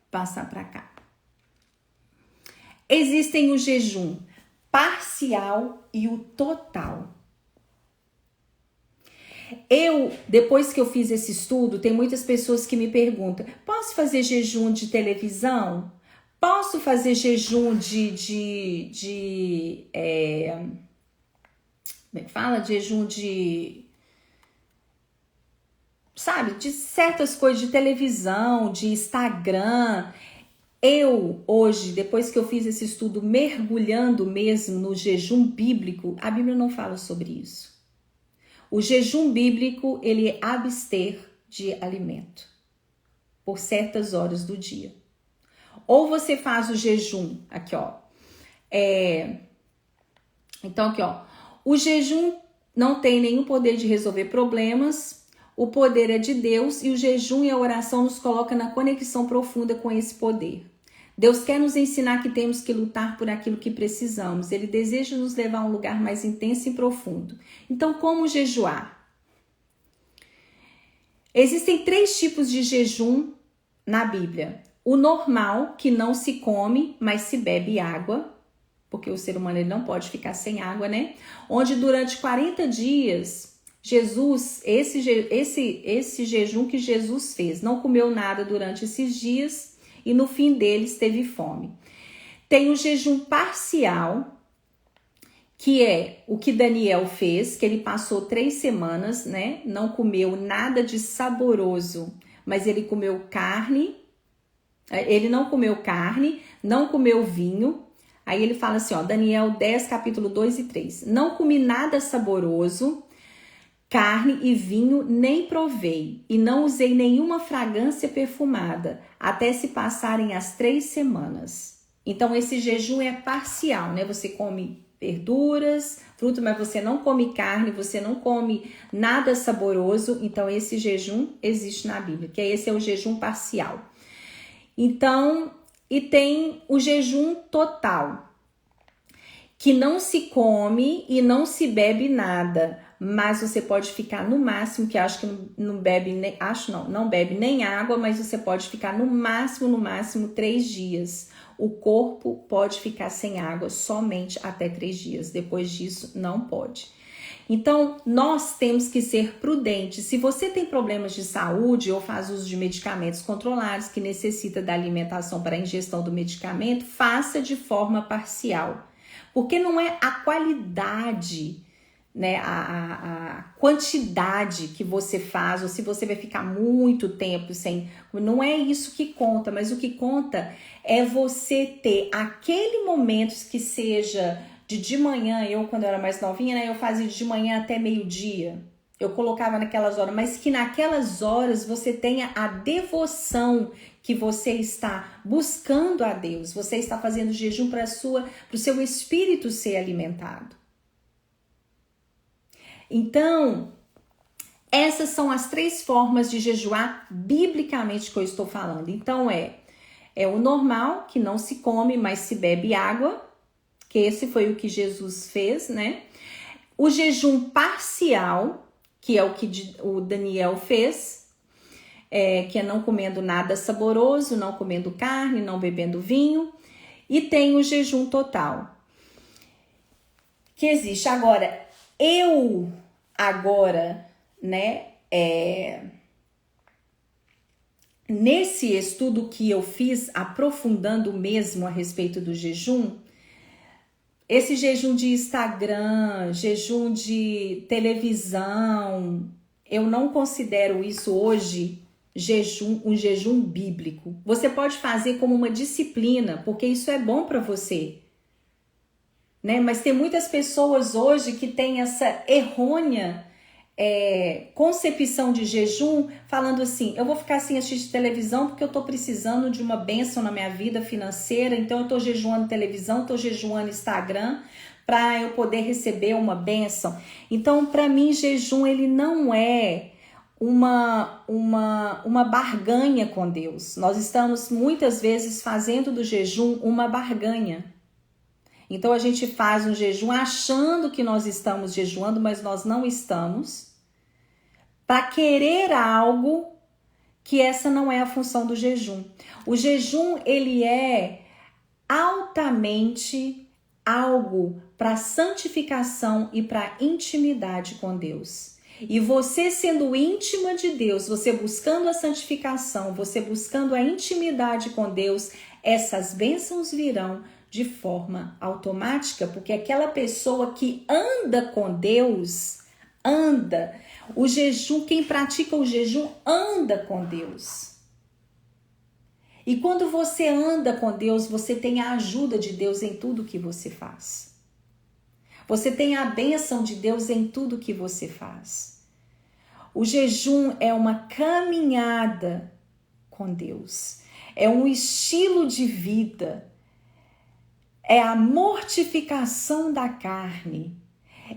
passar para cá. Existem o jejum parcial e o total. Depois que eu fiz esse estudo, tem muitas pessoas que me perguntam, posso fazer jejum de televisão? Posso fazer jejum como é que fala? Jejum de certas coisas de televisão, de Instagram. Hoje, depois que eu fiz esse estudo, mergulhando mesmo no jejum bíblico, a Bíblia não fala sobre isso. O jejum bíblico, ele é abster de alimento por certas horas do dia. Ou você faz o jejum, aqui ó, então aqui ó, o jejum não tem nenhum poder de resolver problemas, o poder é de Deus e o jejum e a oração nos coloca na conexão profunda com esse poder. Deus quer nos ensinar que temos que lutar por aquilo que precisamos. Ele deseja nos levar a um lugar mais intenso e profundo. Então, como jejuar? Existem 3 tipos de jejum na Bíblia. O normal, que não se come, mas se bebe água, porque o ser humano ele não pode ficar sem água, né? Onde durante 40 dias, Jesus, esse jejum que Jesus fez, não comeu nada durante esses dias, e no fim deles teve fome. Tem o jejum parcial, que é o que Daniel fez, que ele passou 3 semanas, né? Não comeu nada de saboroso, mas ele comeu carne. Ele não comeu carne, não comeu vinho. Aí ele fala assim, ó, Daniel 10, capítulo 2 e 3. Não comi nada saboroso, carne e vinho nem provei, e não usei nenhuma fragrância perfumada, até se passarem as 3 semanas. Então, esse jejum é parcial, né? Você come verduras, fruta, mas você não come carne, você não come nada saboroso. Então, esse jejum existe na Bíblia, que esse é o jejum parcial. Então, e tem o jejum total, que não se come e não se bebe nada, mas você pode ficar no máximo, que acho que não bebe nem, não bebe nem água, mas você pode ficar no máximo 3 dias. O corpo pode ficar sem água somente até 3 dias, depois disso não pode. Então, nós temos que ser prudentes. Se você tem problemas de saúde ou faz uso de medicamentos controlados que necessita da alimentação para a ingestão do medicamento, faça de forma parcial. Porque não é a qualidade, né, a quantidade que você faz, ou se você vai ficar muito tempo sem... Não é isso que conta, mas o que conta é você ter aquele momento que seja de manhã. Quando eu era mais novinha, né, eu fazia de manhã até meio-dia. Eu colocava naquelas horas, mas que naquelas horas você tenha a devoção que você está buscando a Deus. Você está fazendo jejum para o seu espírito ser alimentado. Então, Essas são as 3 formas de jejuar biblicamente que eu estou falando. Então é o normal, que não se come, mas se bebe água, que esse foi o que Jesus fez, né? O jejum parcial, que é o que o Daniel fez, que é não comendo nada saboroso, não comendo carne, não bebendo vinho. E tem o jejum total, que existe. Agora, né, nesse estudo que eu fiz, aprofundando mesmo a respeito do jejum, esse jejum de Instagram, jejum de televisão, eu não considero isso hoje um jejum bíblico. Você pode fazer como uma disciplina, porque isso é bom para você, né? Mas tem muitas pessoas hoje que têm essa errônea concepção de jejum, falando assim, eu vou ficar sem assistir televisão porque eu tô precisando de uma bênção na minha vida financeira, então eu tô jejuando televisão, tô jejuando Instagram para eu poder receber uma bênção. Então, para mim, jejum ele não é uma barganha com Deus. Nós estamos muitas vezes fazendo do jejum uma barganha. Então a gente faz um jejum achando que nós estamos jejuando, mas nós não estamos, para querer algo que essa não é a função do jejum. O jejum, ele é altamente algo para santificação e para intimidade com Deus. E você sendo íntima de Deus, você buscando a santificação, você buscando a intimidade com Deus, essas bênçãos virão de forma automática, porque aquela pessoa que anda com Deus, o jejum, quem pratica o jejum anda com Deus. E quando você anda com Deus, você tem a ajuda de Deus em tudo que você faz. Você tem a bênção de Deus em tudo que você faz. O jejum é uma caminhada com Deus. É um estilo de vida. É a mortificação da carne.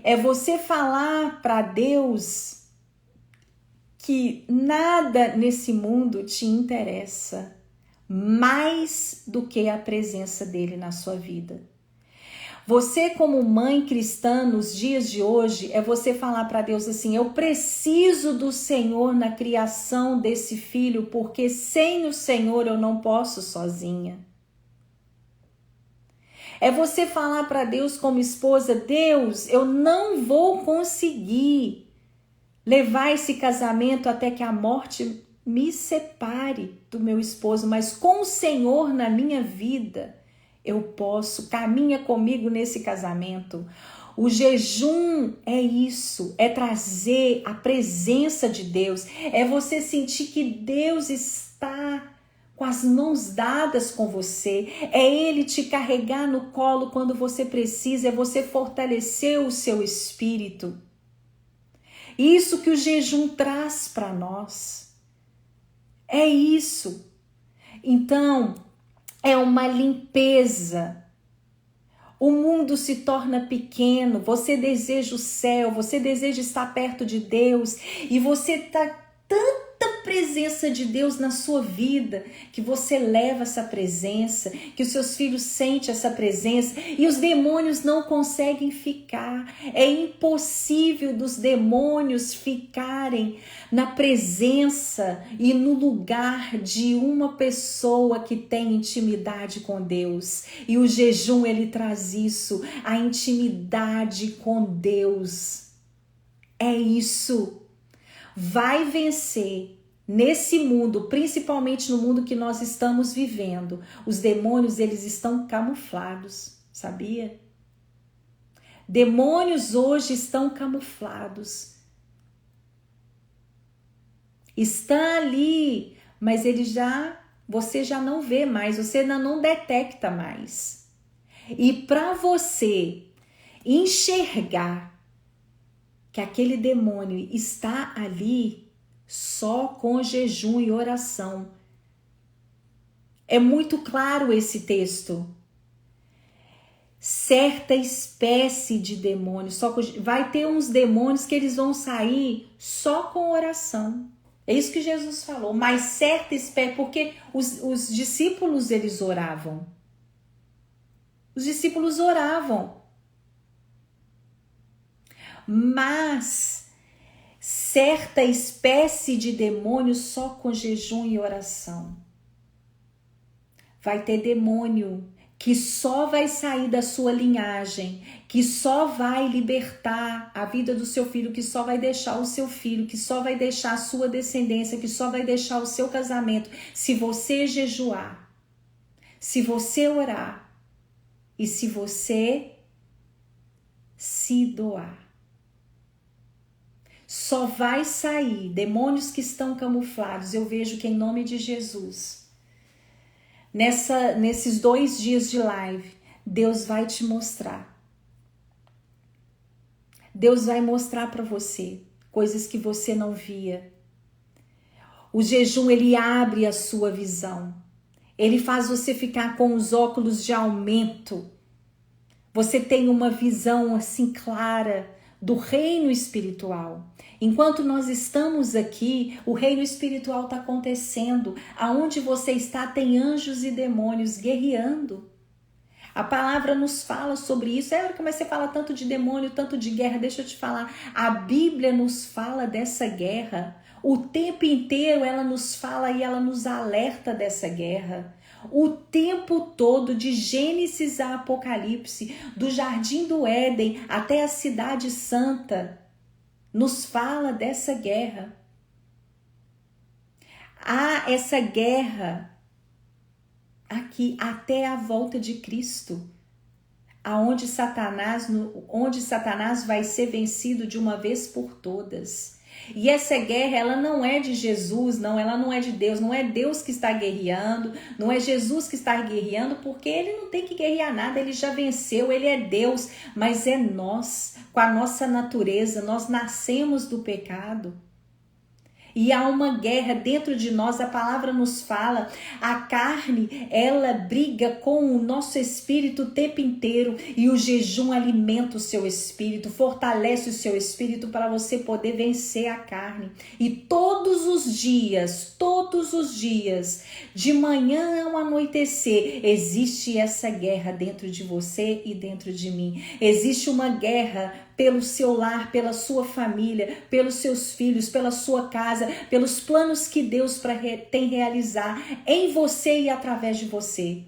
É você falar para Deus que nada nesse mundo te interessa mais do que a presença dele na sua vida. Você, como mãe cristã nos dias de hoje, é você falar para Deus assim, eu preciso do Senhor na criação desse filho, porque sem o Senhor eu não posso sozinha. É você falar para Deus como esposa, Deus, eu não vou conseguir levar esse casamento até que a morte me separe do meu esposo, mas com o Senhor na minha vida, eu posso, caminha comigo nesse casamento. O jejum é isso, é trazer a presença de Deus, é você sentir que Deus está com as mãos dadas com você, é Ele te carregar no colo quando você precisa, é você fortalecer o seu espírito. Isso que o jejum traz para nós. É isso. Então, é uma limpeza. O mundo se torna pequeno, você deseja o céu, você deseja estar perto de Deus e você está tanta presença de Deus na sua vida que você leva essa presença, que os seus filhos sentem essa presença e os demônios não conseguem ficar. É impossível dos demônios ficarem na presença e no lugar de uma pessoa que tem intimidade com Deus. E o jejum, ele traz isso, a intimidade com Deus. É isso. Vai vencer nesse mundo, principalmente no mundo que nós estamos vivendo. Os demônios, eles estão camuflados, sabia? Demônios hoje estão camuflados. Está ali, mas você já não vê mais, você ainda não detecta mais. E para você enxergar que aquele demônio está ali só com jejum e oração. É muito claro esse texto. certa espécie de demônios. Vai ter uns demônios que eles vão sair só com oração. É isso que Jesus falou, mas certa espécie, porque os discípulos eles oravam. Os discípulos oravam. Mas certa espécie de demônio só com jejum e oração. Vai ter demônio que só vai sair da sua linhagem, que só vai libertar a vida do seu filho, que só vai deixar o seu filho, que só vai deixar a sua descendência, que só vai deixar o seu casamento, se você jejuar, se você orar e se você se doar. Só vai sair demônios que estão camuflados. Eu vejo que em nome de Jesus, nesses 2 dias de live, Deus vai te mostrar. Deus vai mostrar para você coisas que você não via. O jejum, ele abre a sua visão. Ele faz você ficar com os óculos de aumento. Você tem uma visão assim clara do reino espiritual. Enquanto nós estamos aqui, o reino espiritual está acontecendo. Aonde você está tem anjos e demônios guerreando. A palavra nos fala sobre isso. Érica, mas você fala tanto de demônio, tanto de guerra. Deixa eu te falar. A Bíblia nos fala dessa guerra. O tempo inteiro ela nos fala e ela nos alerta dessa guerra. O tempo todo, de Gênesis a Apocalipse, do Jardim do Éden até a Cidade Santa, nos fala dessa guerra. Há essa guerra aqui até a volta de Cristo, onde Satanás vai ser vencido de uma vez por todas. E essa guerra, ela não é de Jesus, não, ela não é de Deus, não é Deus que está guerreando, não é Jesus que está guerreando, porque ele não tem que guerrear nada, ele já venceu, ele é Deus, mas é nós, com a nossa natureza, nós nascemos do pecado. E há uma guerra dentro de nós, a palavra nos fala, a carne, ela briga com o nosso espírito o tempo inteiro e o jejum alimenta o seu espírito, fortalece o seu espírito para você poder vencer a carne. E todos os dias, de manhã ao anoitecer, existe essa guerra dentro de você e dentro de mim. Existe uma guerra pelo seu lar, pela sua família, pelos seus filhos, pela sua casa, pelos planos que Deus tem realizar em você e através de você.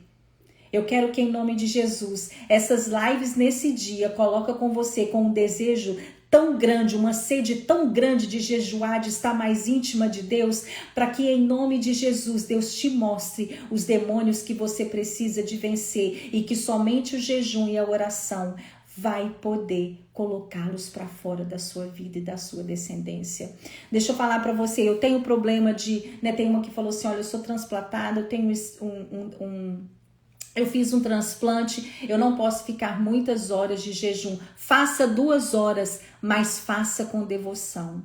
Eu quero que em nome de Jesus, essas lives nesse dia, coloca com você com um desejo tão grande, uma sede tão grande de jejuar, de estar mais íntima de Deus, para que em nome de Jesus, Deus te mostre os demônios que você precisa de vencer e que somente o jejum e a oração vai poder colocá-los para fora da sua vida e da sua descendência. Deixa eu falar para você, eu tenho problema de, tem uma que falou assim, olha, eu sou transplantada, eu tenho eu fiz um transplante, eu não posso ficar muitas horas de jejum. Faça 2 horas, mas faça com devoção.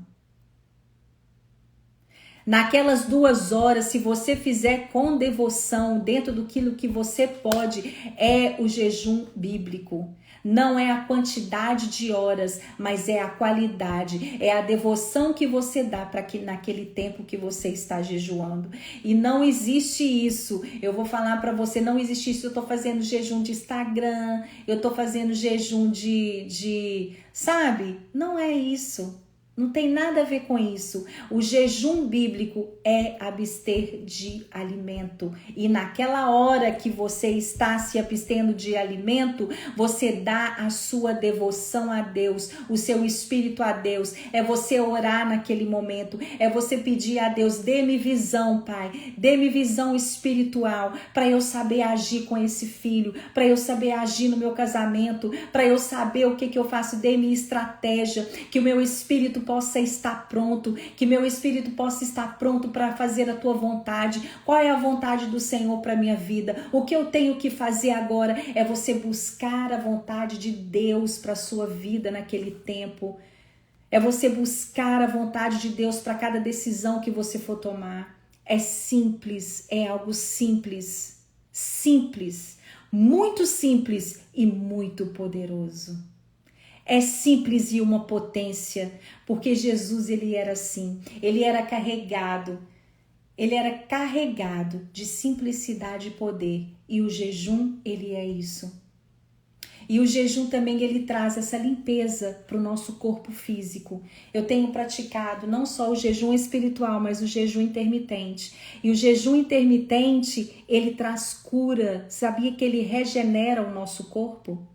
Naquelas 2 horas, se você fizer com devoção, dentro daquilo que você pode, é o jejum bíblico. Não é a quantidade de horas, mas é a qualidade, é a devoção que você dá para que naquele tempo que você está jejuando. E não existe isso, eu vou falar para você, não existe isso, eu tô fazendo jejum de Instagram, eu tô fazendo jejum sabe? Não é isso. Não tem nada a ver com isso. O jejum bíblico é abster de alimento. E naquela hora que você está se abstendo de alimento, você dá a sua devoção a Deus, o seu espírito a Deus. É você orar naquele momento. É você pedir a Deus, dê-me visão, Pai. Dê-me visão espiritual para eu saber agir com esse filho, para eu saber agir no meu casamento, para eu saber o que eu faço. Dê-me estratégia, que o meu espírito possa estar pronto, que meu espírito possa estar pronto para fazer a tua vontade. Qual é a vontade do Senhor para minha vida? O que eu tenho que fazer agora é você buscar a vontade de Deus para a sua vida naquele tempo. É você buscar a vontade de Deus para cada decisão que você for tomar. É simples, é algo simples. Simples. Muito simples e muito poderoso. É simples e uma potência, porque Jesus, ele era assim, ele era carregado de simplicidade e poder, e o jejum, ele é isso. E o jejum também, ele traz essa limpeza para o nosso corpo físico. Eu tenho praticado não só o jejum espiritual, mas o jejum intermitente. E o jejum intermitente, ele traz cura. Sabia que ele regenera o nosso corpo?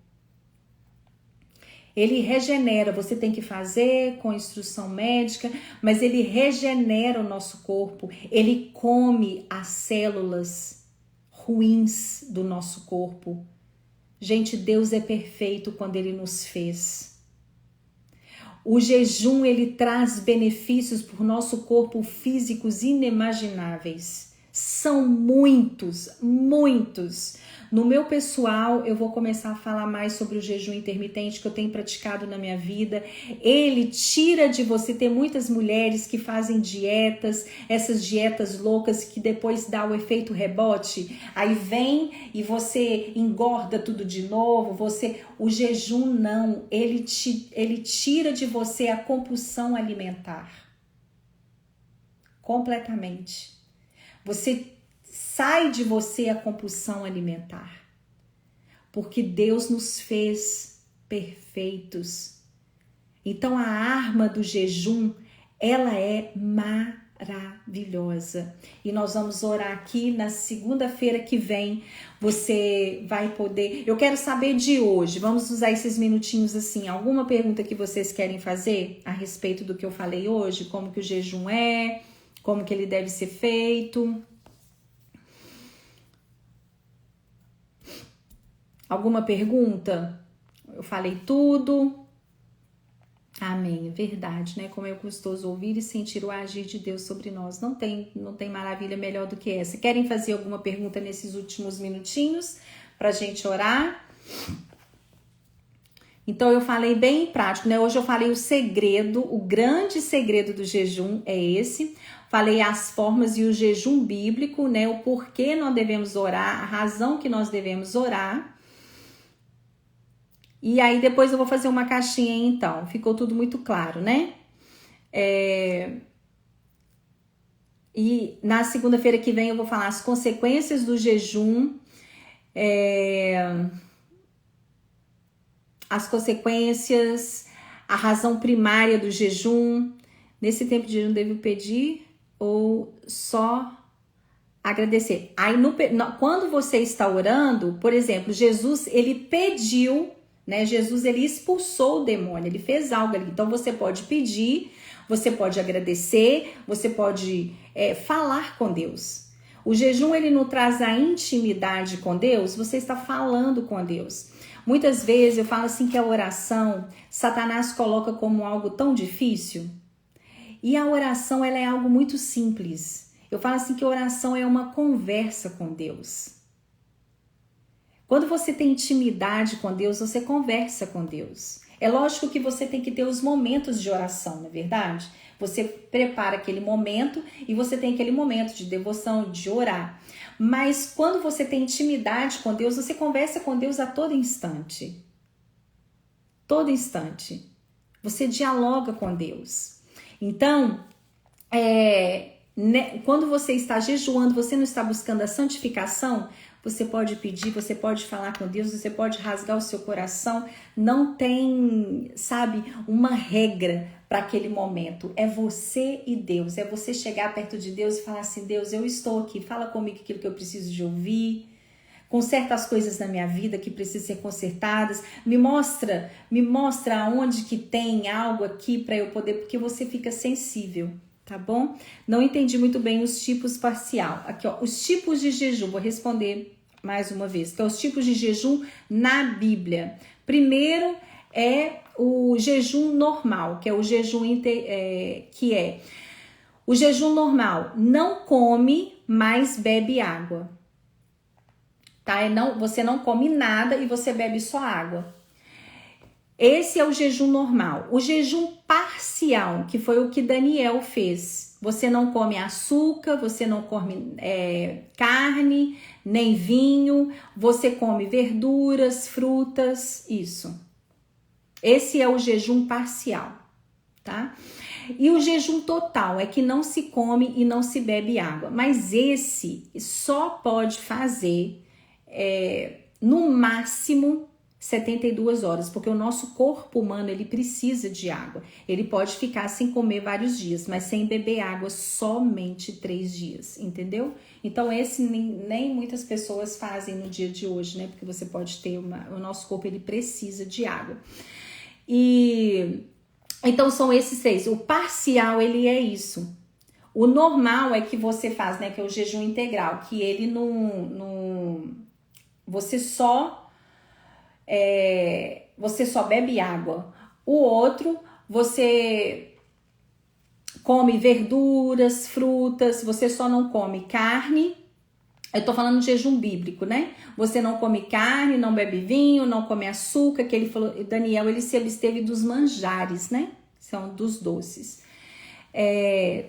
Ele regenera, você tem que fazer com instrução médica, mas ele regenera o nosso corpo. Ele come as células ruins do nosso corpo. Gente, Deus é perfeito quando ele nos fez. O jejum, ele traz benefícios para o nosso corpo físicos inimagináveis. São muitos, muitos. No meu pessoal, eu vou começar a falar mais sobre o jejum intermitente que eu tenho praticado na minha vida. Ele tira de você, tem muitas mulheres que fazem dietas, essas dietas loucas que depois dá o efeito rebote. Aí vem e você engorda tudo de novo. O jejum não, ele tira de você a compulsão alimentar. Completamente. Você sai de você a compulsão alimentar, porque Deus nos fez perfeitos. Então a arma do jejum, ela é maravilhosa. E nós vamos orar aqui na segunda-feira que vem. Você vai poder... Eu quero saber de hoje, vamos usar esses minutinhos assim, alguma pergunta que vocês querem fazer a respeito do que eu falei hoje, como que o jejum é, como que ele deve ser feito... Alguma pergunta? Eu falei tudo. Amém. É verdade, né? Como é gostoso ouvir e sentir o agir de Deus sobre nós. Não tem maravilha melhor do que essa. Querem fazer alguma pergunta nesses últimos minutinhos pra gente orar? Então eu falei bem prático, né? Hoje eu falei o segredo, o grande segredo do jejum é esse. Falei as formas e o jejum bíblico, né? O porquê nós devemos orar, a razão que nós devemos orar. E aí depois eu vou fazer uma caixinha aí, então. Ficou tudo muito claro, né? E na segunda-feira que vem eu vou falar as consequências do jejum. As consequências, a razão primária do jejum. Nesse tempo de jejum devo pedir ou só agradecer? Aí quando você está orando, por exemplo, Jesus, ele pediu... Né? Jesus, ele expulsou o demônio, ele fez algo ali. Então você pode pedir, você pode agradecer, você pode falar com Deus. O jejum, ele não traz a intimidade com Deus, você está falando com Deus. Muitas vezes eu falo assim que a oração, Satanás coloca como algo tão difícil. E a oração, ela é algo muito simples. Eu falo assim que a oração é uma conversa com Deus. Quando você tem intimidade com Deus, você conversa com Deus. É lógico que você tem que ter os momentos de oração, não é verdade? Você prepara aquele momento e você tem aquele momento de devoção, de orar. Mas quando você tem intimidade com Deus, você conversa com Deus a todo instante. Todo instante. Você dialoga com Deus. Então, quando você está jejuando, você não está buscando a santificação, você pode pedir, você pode falar com Deus, você pode rasgar o seu coração. Não tem, sabe, uma regra para aquele momento. É você e Deus. É você chegar perto de Deus e falar assim, Deus, eu estou aqui. Fala comigo aquilo que eu preciso de ouvir. Conserta as coisas na minha vida que precisam ser consertadas. Me mostra onde que tem algo aqui para eu poder, porque você fica sensível. Tá bom? Não entendi muito bem os tipos parcial. Aqui, ó, os tipos de jejum. Vou responder mais uma vez. Que é os tipos de jejum na Bíblia. Primeiro é o jejum normal, que é o jejum o jejum normal. Não come, mas bebe água. Tá? Você não come nada e você bebe só água. Esse é o jejum normal. O jejum parcial, que foi o que Daniel fez. Você não come açúcar, você não come carne, nem vinho, você come verduras, frutas, isso. Esse é o jejum parcial, tá? E o jejum total é que não se come e não se bebe água. Mas esse só pode fazer no máximo 72 horas, porque o nosso corpo humano ele precisa de água. Ele pode ficar sem comer vários dias, mas sem beber água somente 3 dias, entendeu? Então esse nem muitas pessoas fazem no dia de hoje, né? Porque você pode ter o nosso corpo ele precisa de água. E então são esses 6. O parcial ele é isso. O normal é que você faz, né? Que é o jejum integral, que ele você só bebe água. O outro, você come verduras, frutas, você só não come carne. Eu tô falando de jejum bíblico, né? Você não come carne, não bebe vinho, não come açúcar, que ele falou, Daniel, ele se absteve dos manjares, né? São dos doces.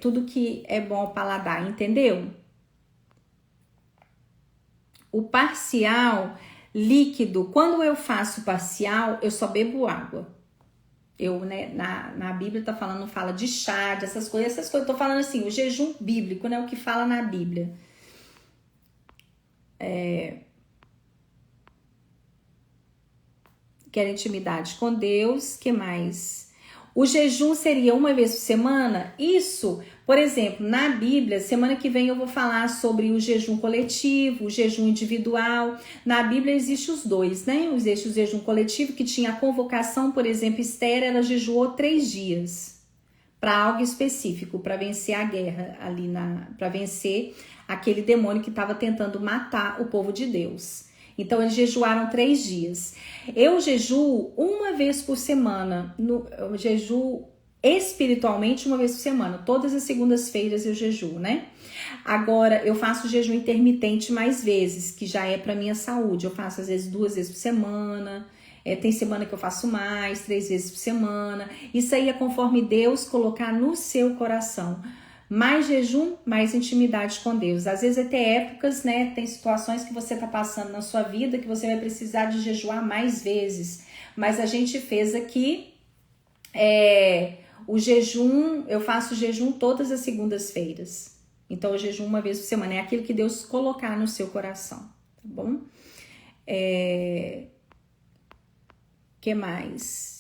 Tudo que é bom ao paladar, entendeu? O parcial líquido, quando eu faço parcial, eu só bebo água. Eu, né, na Bíblia tá falando, fala de chá, dessas coisas, eu tô falando assim, o jejum bíblico, né, o que fala na Bíblia. Quer intimidade com Deus, que mais? O jejum seria uma vez por semana? Isso, por exemplo, na Bíblia, semana que vem eu vou falar sobre o jejum coletivo, o jejum individual. Na Bíblia existe os dois, né? Existe o jejum coletivo, que tinha a convocação, por exemplo, Esther, ela jejuou 3 dias para algo específico, para vencer a guerra ali, para vencer aquele demônio que estava tentando matar o povo de Deus. Então, eles jejuaram 3 dias. Eu jejuo uma vez por semana. Eu jejuo espiritualmente uma vez por semana. Todas as segundas-feiras eu jejuo, né? Agora, eu faço jejum intermitente mais vezes, que já é para minha saúde. Eu faço, às vezes, 2 vezes por semana. Tem semana que eu faço mais, 3 vezes por semana. Isso aí é conforme Deus colocar no seu coração. Mais jejum, mais intimidade com Deus. Às vezes até épocas, né? Tem situações que você tá passando na sua vida que você vai precisar de jejuar mais vezes. Mas a gente fez aqui o jejum, eu faço jejum todas as segundas-feiras. Então eu jejuo uma vez por semana. É aquilo que Deus colocar no seu coração, tá bom? Que mais?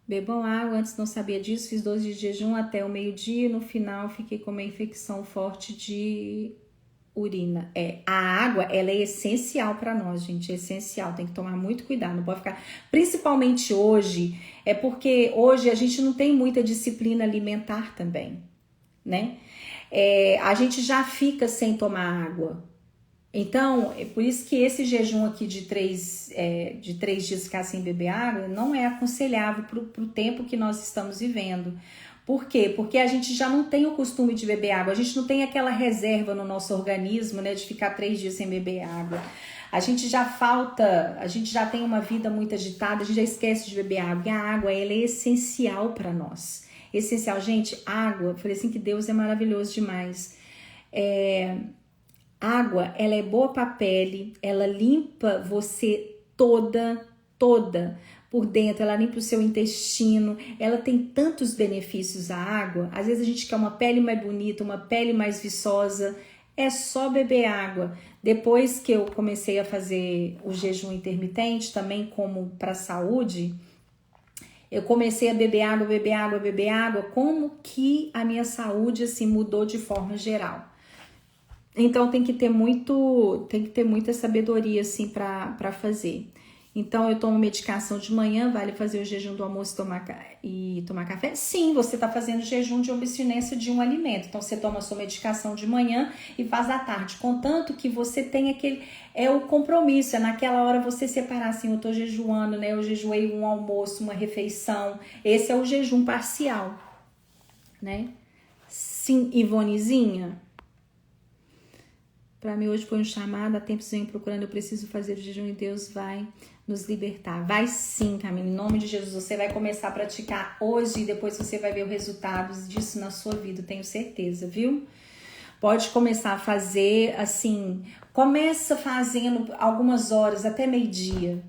Bebam água, antes não sabia disso, fiz 12 dias de jejum até o meio-dia, no final fiquei com uma infecção forte de urina. A água, ela é essencial para nós, gente, é essencial, tem que tomar muito cuidado, não pode ficar, principalmente hoje, porque hoje a gente não tem muita disciplina alimentar também, né? A gente já fica sem tomar água. Então, é por isso que esse jejum aqui de 3 dias ficar sem beber água não é aconselhável para o tempo que nós estamos vivendo. Por quê? Porque a gente já não tem o costume de beber água, a gente não tem aquela reserva no nosso organismo, né, de ficar 3 dias sem beber água. A gente já tem uma vida muito agitada, a gente já esquece de beber água. E a água, ela é essencial para nós. Essencial, gente, água, eu falei assim que Deus é maravilhoso demais. Água, ela é boa para a pele, ela limpa você toda por dentro, ela limpa o seu intestino, ela tem tantos benefícios a água. Às vezes a gente quer uma pele mais bonita, uma pele mais viçosa, é só beber água. Depois que eu comecei a fazer o jejum intermitente, também como para saúde, eu comecei a beber água, como que a minha saúde assim mudou de forma geral. Então tem que ter muita sabedoria assim para fazer. Então eu tomo medicação de manhã, vale fazer o jejum do almoço e tomar café? Sim, você está fazendo jejum de abstinência de um alimento. Então você toma a sua medicação de manhã e faz à tarde, contanto que você tem o compromisso, naquela hora você separar assim, eu tô jejuando, né? Eu jejuei um almoço, uma refeição. Esse é o jejum parcial, né? Sim, Ivonezinha. Para mim hoje foi um chamado, há tempos venho procurando, eu preciso fazer o jejum e Deus vai nos libertar. Vai sim, Camila, em nome de Jesus. Você vai começar a praticar hoje e depois você vai ver os resultados disso na sua vida, tenho certeza, viu? Pode começar a fazer assim, começa fazendo algumas horas, até meio-dia.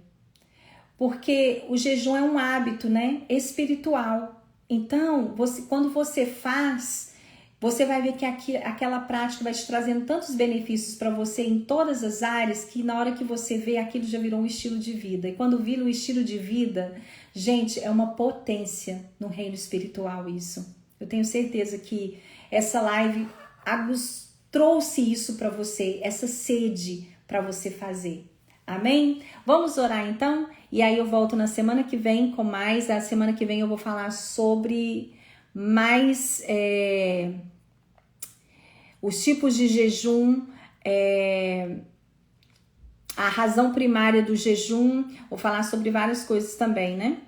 Porque o jejum é um hábito, né? Espiritual. Então, quando você faz, você vai ver que aquela prática vai te trazendo tantos benefícios para você em todas as áreas, que na hora que você vê, aquilo já virou um estilo de vida. E quando vira um estilo de vida, gente, é uma potência no reino espiritual isso. Eu tenho certeza que essa live trouxe isso para você, essa sede para você fazer. Amém? Vamos orar então? E aí eu volto na semana que vem com mais. A semana que vem eu vou falar sobre mais os tipos de jejum, a razão primária do jejum. Vou falar sobre várias coisas também, né?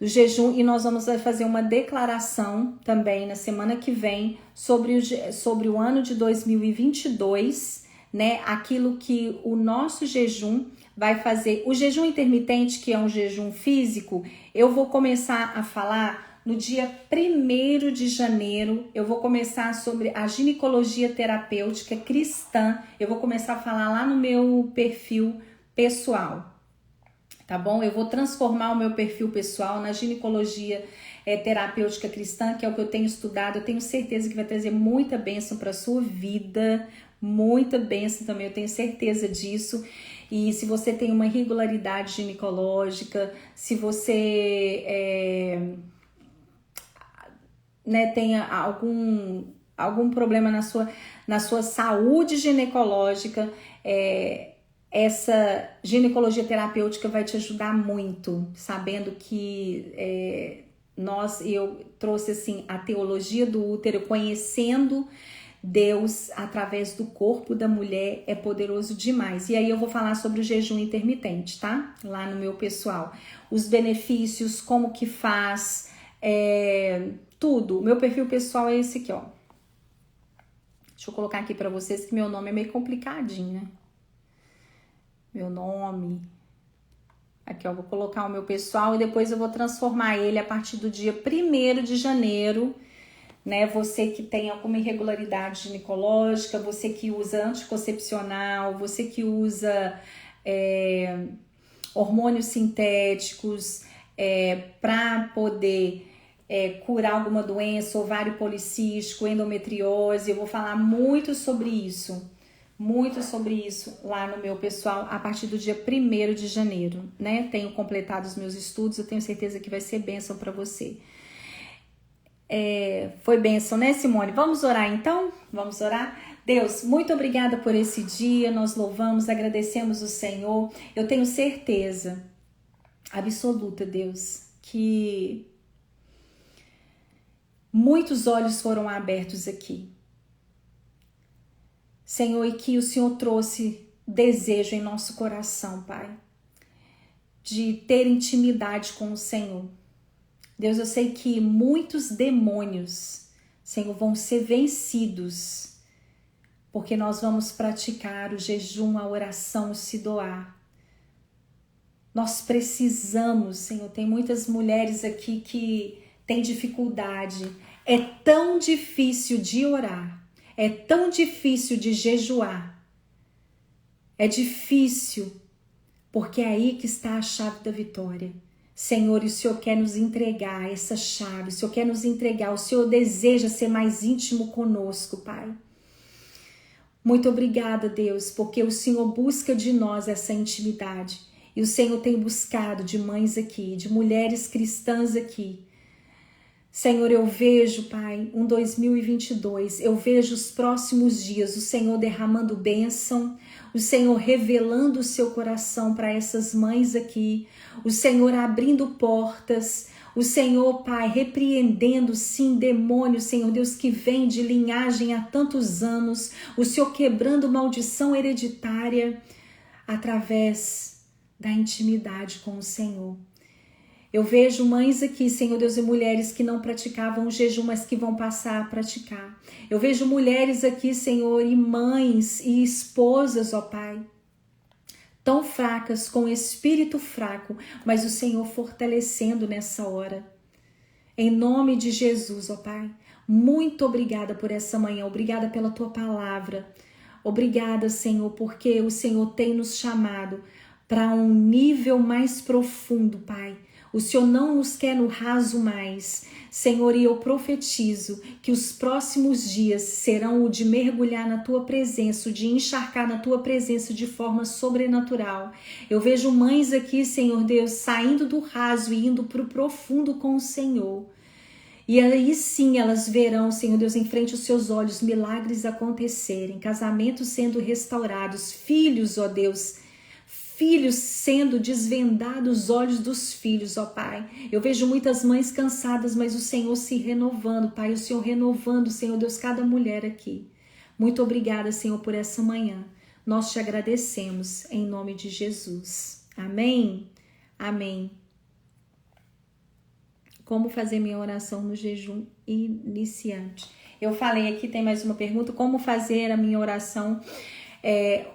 Do jejum, e nós vamos fazer uma declaração também na semana que vem sobre o ano de 2022, né? Aquilo que o nosso jejum vai fazer. O jejum intermitente, que é um jejum físico, eu vou começar a falar no dia 1º de janeiro. Eu vou começar sobre a ginecologia terapêutica cristã. Eu vou começar a falar lá no meu perfil pessoal. Tá bom? Eu vou transformar o meu perfil pessoal na ginecologia terapêutica cristã, que é o que eu tenho estudado. Eu tenho certeza que vai trazer muita bênção para a sua vida, muita bênção também, eu tenho certeza disso. E se você tem uma irregularidade ginecológica, se você tenha algum problema na sua saúde ginecológica, essa ginecologia terapêutica vai te ajudar muito, sabendo que eu trouxe assim a teologia do útero, conhecendo Deus através do corpo da mulher, é poderoso demais. E aí eu vou falar sobre o jejum intermitente, tá? Lá no meu pessoal. Os benefícios, como que faz, tudo. O meu perfil pessoal é esse aqui, ó. Deixa eu colocar aqui pra vocês que meu nome é meio complicadinho, né? Meu nome. Aqui, ó, vou colocar o meu pessoal e depois eu vou transformar ele a partir do dia 1º de janeiro, né? Você que tem alguma irregularidade ginecológica, você que usa anticoncepcional, você que usa hormônios sintéticos para poder curar alguma doença, ovário policístico, endometriose. Eu vou falar muito sobre isso lá no meu pessoal a partir do dia 1º de janeiro, né? Tenho completado os meus estudos, eu tenho certeza que vai ser bênção para você. Foi bênção, né, Simone? Vamos orar então? Vamos orar? Deus, muito obrigada por esse dia, nós louvamos, agradecemos o Senhor. Eu tenho certeza absoluta, Deus, que muitos olhos foram abertos aqui, Senhor, e que o Senhor trouxe desejo em nosso coração, Pai, de ter intimidade com o Senhor. Deus, eu sei que muitos demônios, Senhor, vão ser vencidos, porque nós vamos praticar o jejum, a oração, o se doar. Nós precisamos, Senhor, tem muitas mulheres aqui que têm dificuldade. É tão difícil de orar. É tão difícil de jejuar. É difícil, porque é aí que está a chave da vitória. Senhor, e o Senhor quer nos entregar essa chave, o Senhor quer nos entregar, o Senhor deseja ser mais íntimo conosco, Pai. Muito obrigada, Deus, porque o Senhor busca de nós essa intimidade. E o Senhor tem buscado de mães aqui, de mulheres cristãs aqui. Senhor, eu vejo, Pai, 2022, eu vejo os próximos dias, o Senhor derramando bênção, o Senhor revelando o seu coração para essas mães aqui, o Senhor abrindo portas, o Senhor, Pai, repreendendo, sim, demônios, Senhor Deus, que vem de linhagem há tantos anos, o Senhor quebrando maldição hereditária através da intimidade com o Senhor. Eu vejo mães aqui, Senhor Deus, e mulheres que não praticavam o jejum, mas que vão passar a praticar. Eu vejo mulheres aqui, Senhor, e mães e esposas, ó Pai, tão fracas, com espírito fraco, mas o Senhor fortalecendo nessa hora. Em nome de Jesus, ó Pai, muito obrigada por essa manhã, obrigada pela Tua palavra. Obrigada, Senhor, porque o Senhor tem nos chamado para um nível mais profundo, Pai. O Senhor não nos quer no raso mais. Senhor, e eu profetizo que os próximos dias serão o de mergulhar na Tua presença, o de encharcar na Tua presença de forma sobrenatural. Eu vejo mães aqui, Senhor Deus, saindo do raso e indo para o profundo com o Senhor. E aí sim elas verão, Senhor Deus, em frente aos seus olhos, milagres acontecerem, casamentos sendo restaurados, filhos, ó Deus, filhos sendo desvendados, os olhos dos filhos, ó Pai. Eu vejo muitas mães cansadas, mas o Senhor se renovando, Pai, o Senhor renovando, Senhor Deus, cada mulher aqui. Muito obrigada, Senhor, por essa manhã. Nós te agradecemos em nome de Jesus. Amém? Amém. Como fazer minha oração no jejum iniciante? Eu falei aqui, tem mais uma pergunta. Como fazer a minha oração,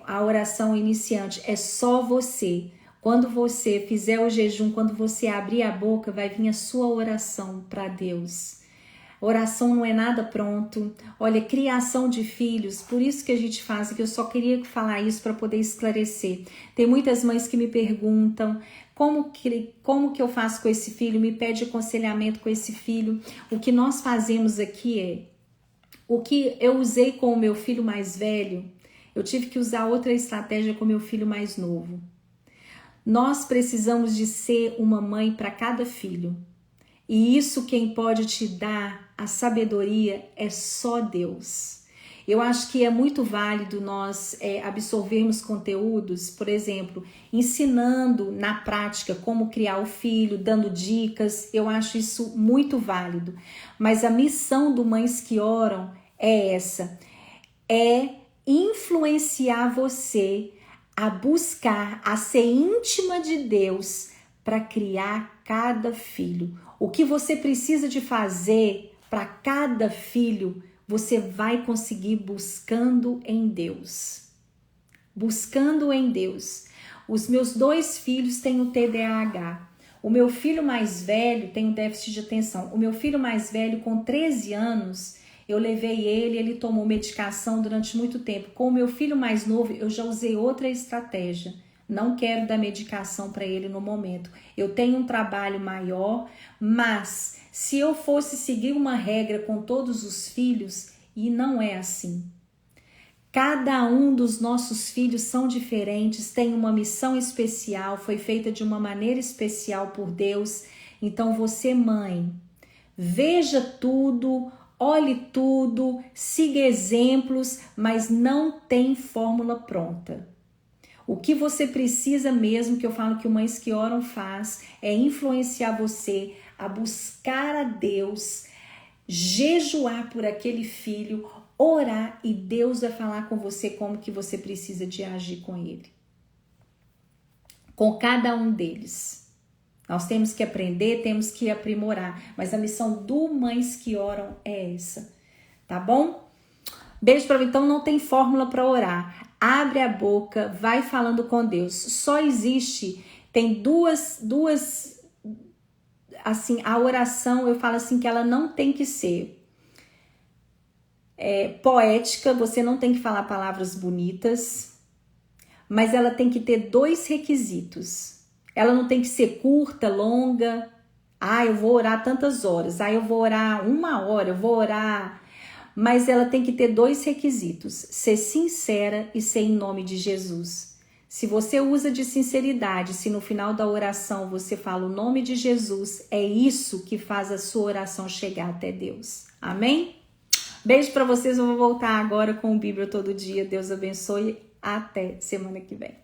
a oração iniciante? É só você. Quando você fizer o jejum, quando você abrir a boca, vai vir a sua oração para Deus. Oração não é nada pronto. Olha, criação de filhos, por isso que a gente faz, que eu só queria falar isso para poder esclarecer. Tem muitas mães que me perguntam, como que eu faço com esse filho? Me pede aconselhamento com esse filho. O que nós fazemos aqui o que eu usei com o meu filho mais velho, eu tive que usar outra estratégia com o meu filho mais novo. Nós precisamos de ser uma mãe para cada filho. E isso quem pode te dar a sabedoria é só Deus. Eu acho que é muito válido nós absorvermos conteúdos, por exemplo, ensinando na prática como criar o filho, dando dicas. Eu acho isso muito válido. Mas a missão do Mães que Oram é essa, é influenciar você a buscar, a ser íntima de Deus para criar cada filho. O que você precisa de fazer para cada filho, você vai conseguir buscando em Deus. Buscando em Deus. Os meus 2 filhos têm o TDAH. O meu filho mais velho tem o déficit de atenção. O meu filho mais velho, com 13 anos, eu levei ele tomou medicação durante muito tempo. Com o meu filho mais novo, eu já usei outra estratégia. Não quero dar medicação para ele no momento. Eu tenho um trabalho maior, mas se eu fosse seguir uma regra com todos os filhos, e não é assim. Cada um dos nossos filhos são diferentes, tem uma missão especial, foi feita de uma maneira especial por Deus. Então você, mãe, veja tudo, olhe tudo, siga exemplos, mas não tem fórmula pronta. O que você precisa mesmo, que eu falo que o Mães que Oram faz, é influenciar você a buscar a Deus, jejuar por aquele filho, orar e Deus vai falar com você como que você precisa de agir com ele. Com cada um deles. Nós temos que aprender, temos que aprimorar, mas a missão do Mães que Oram é essa, tá bom? Beijo pra você. Então não tem fórmula para orar. Abre a boca, vai falando com Deus. Só existe, tem duas assim, a oração, eu falo assim que ela não tem que ser poética, você não tem que falar palavras bonitas, mas ela tem que ter 2 requisitos. Ela não tem que ser curta, longa. Eu vou orar tantas horas. Eu vou orar 1 hora, eu vou orar... Mas ela tem que ter 2 requisitos, ser sincera e ser em nome de Jesus. Se você usa de sinceridade, se no final da oração você fala o nome de Jesus, é isso que faz a sua oração chegar até Deus. Amém? Beijo para vocês, eu vou voltar agora com o Bíblia todo dia. Deus abençoe, até semana que vem.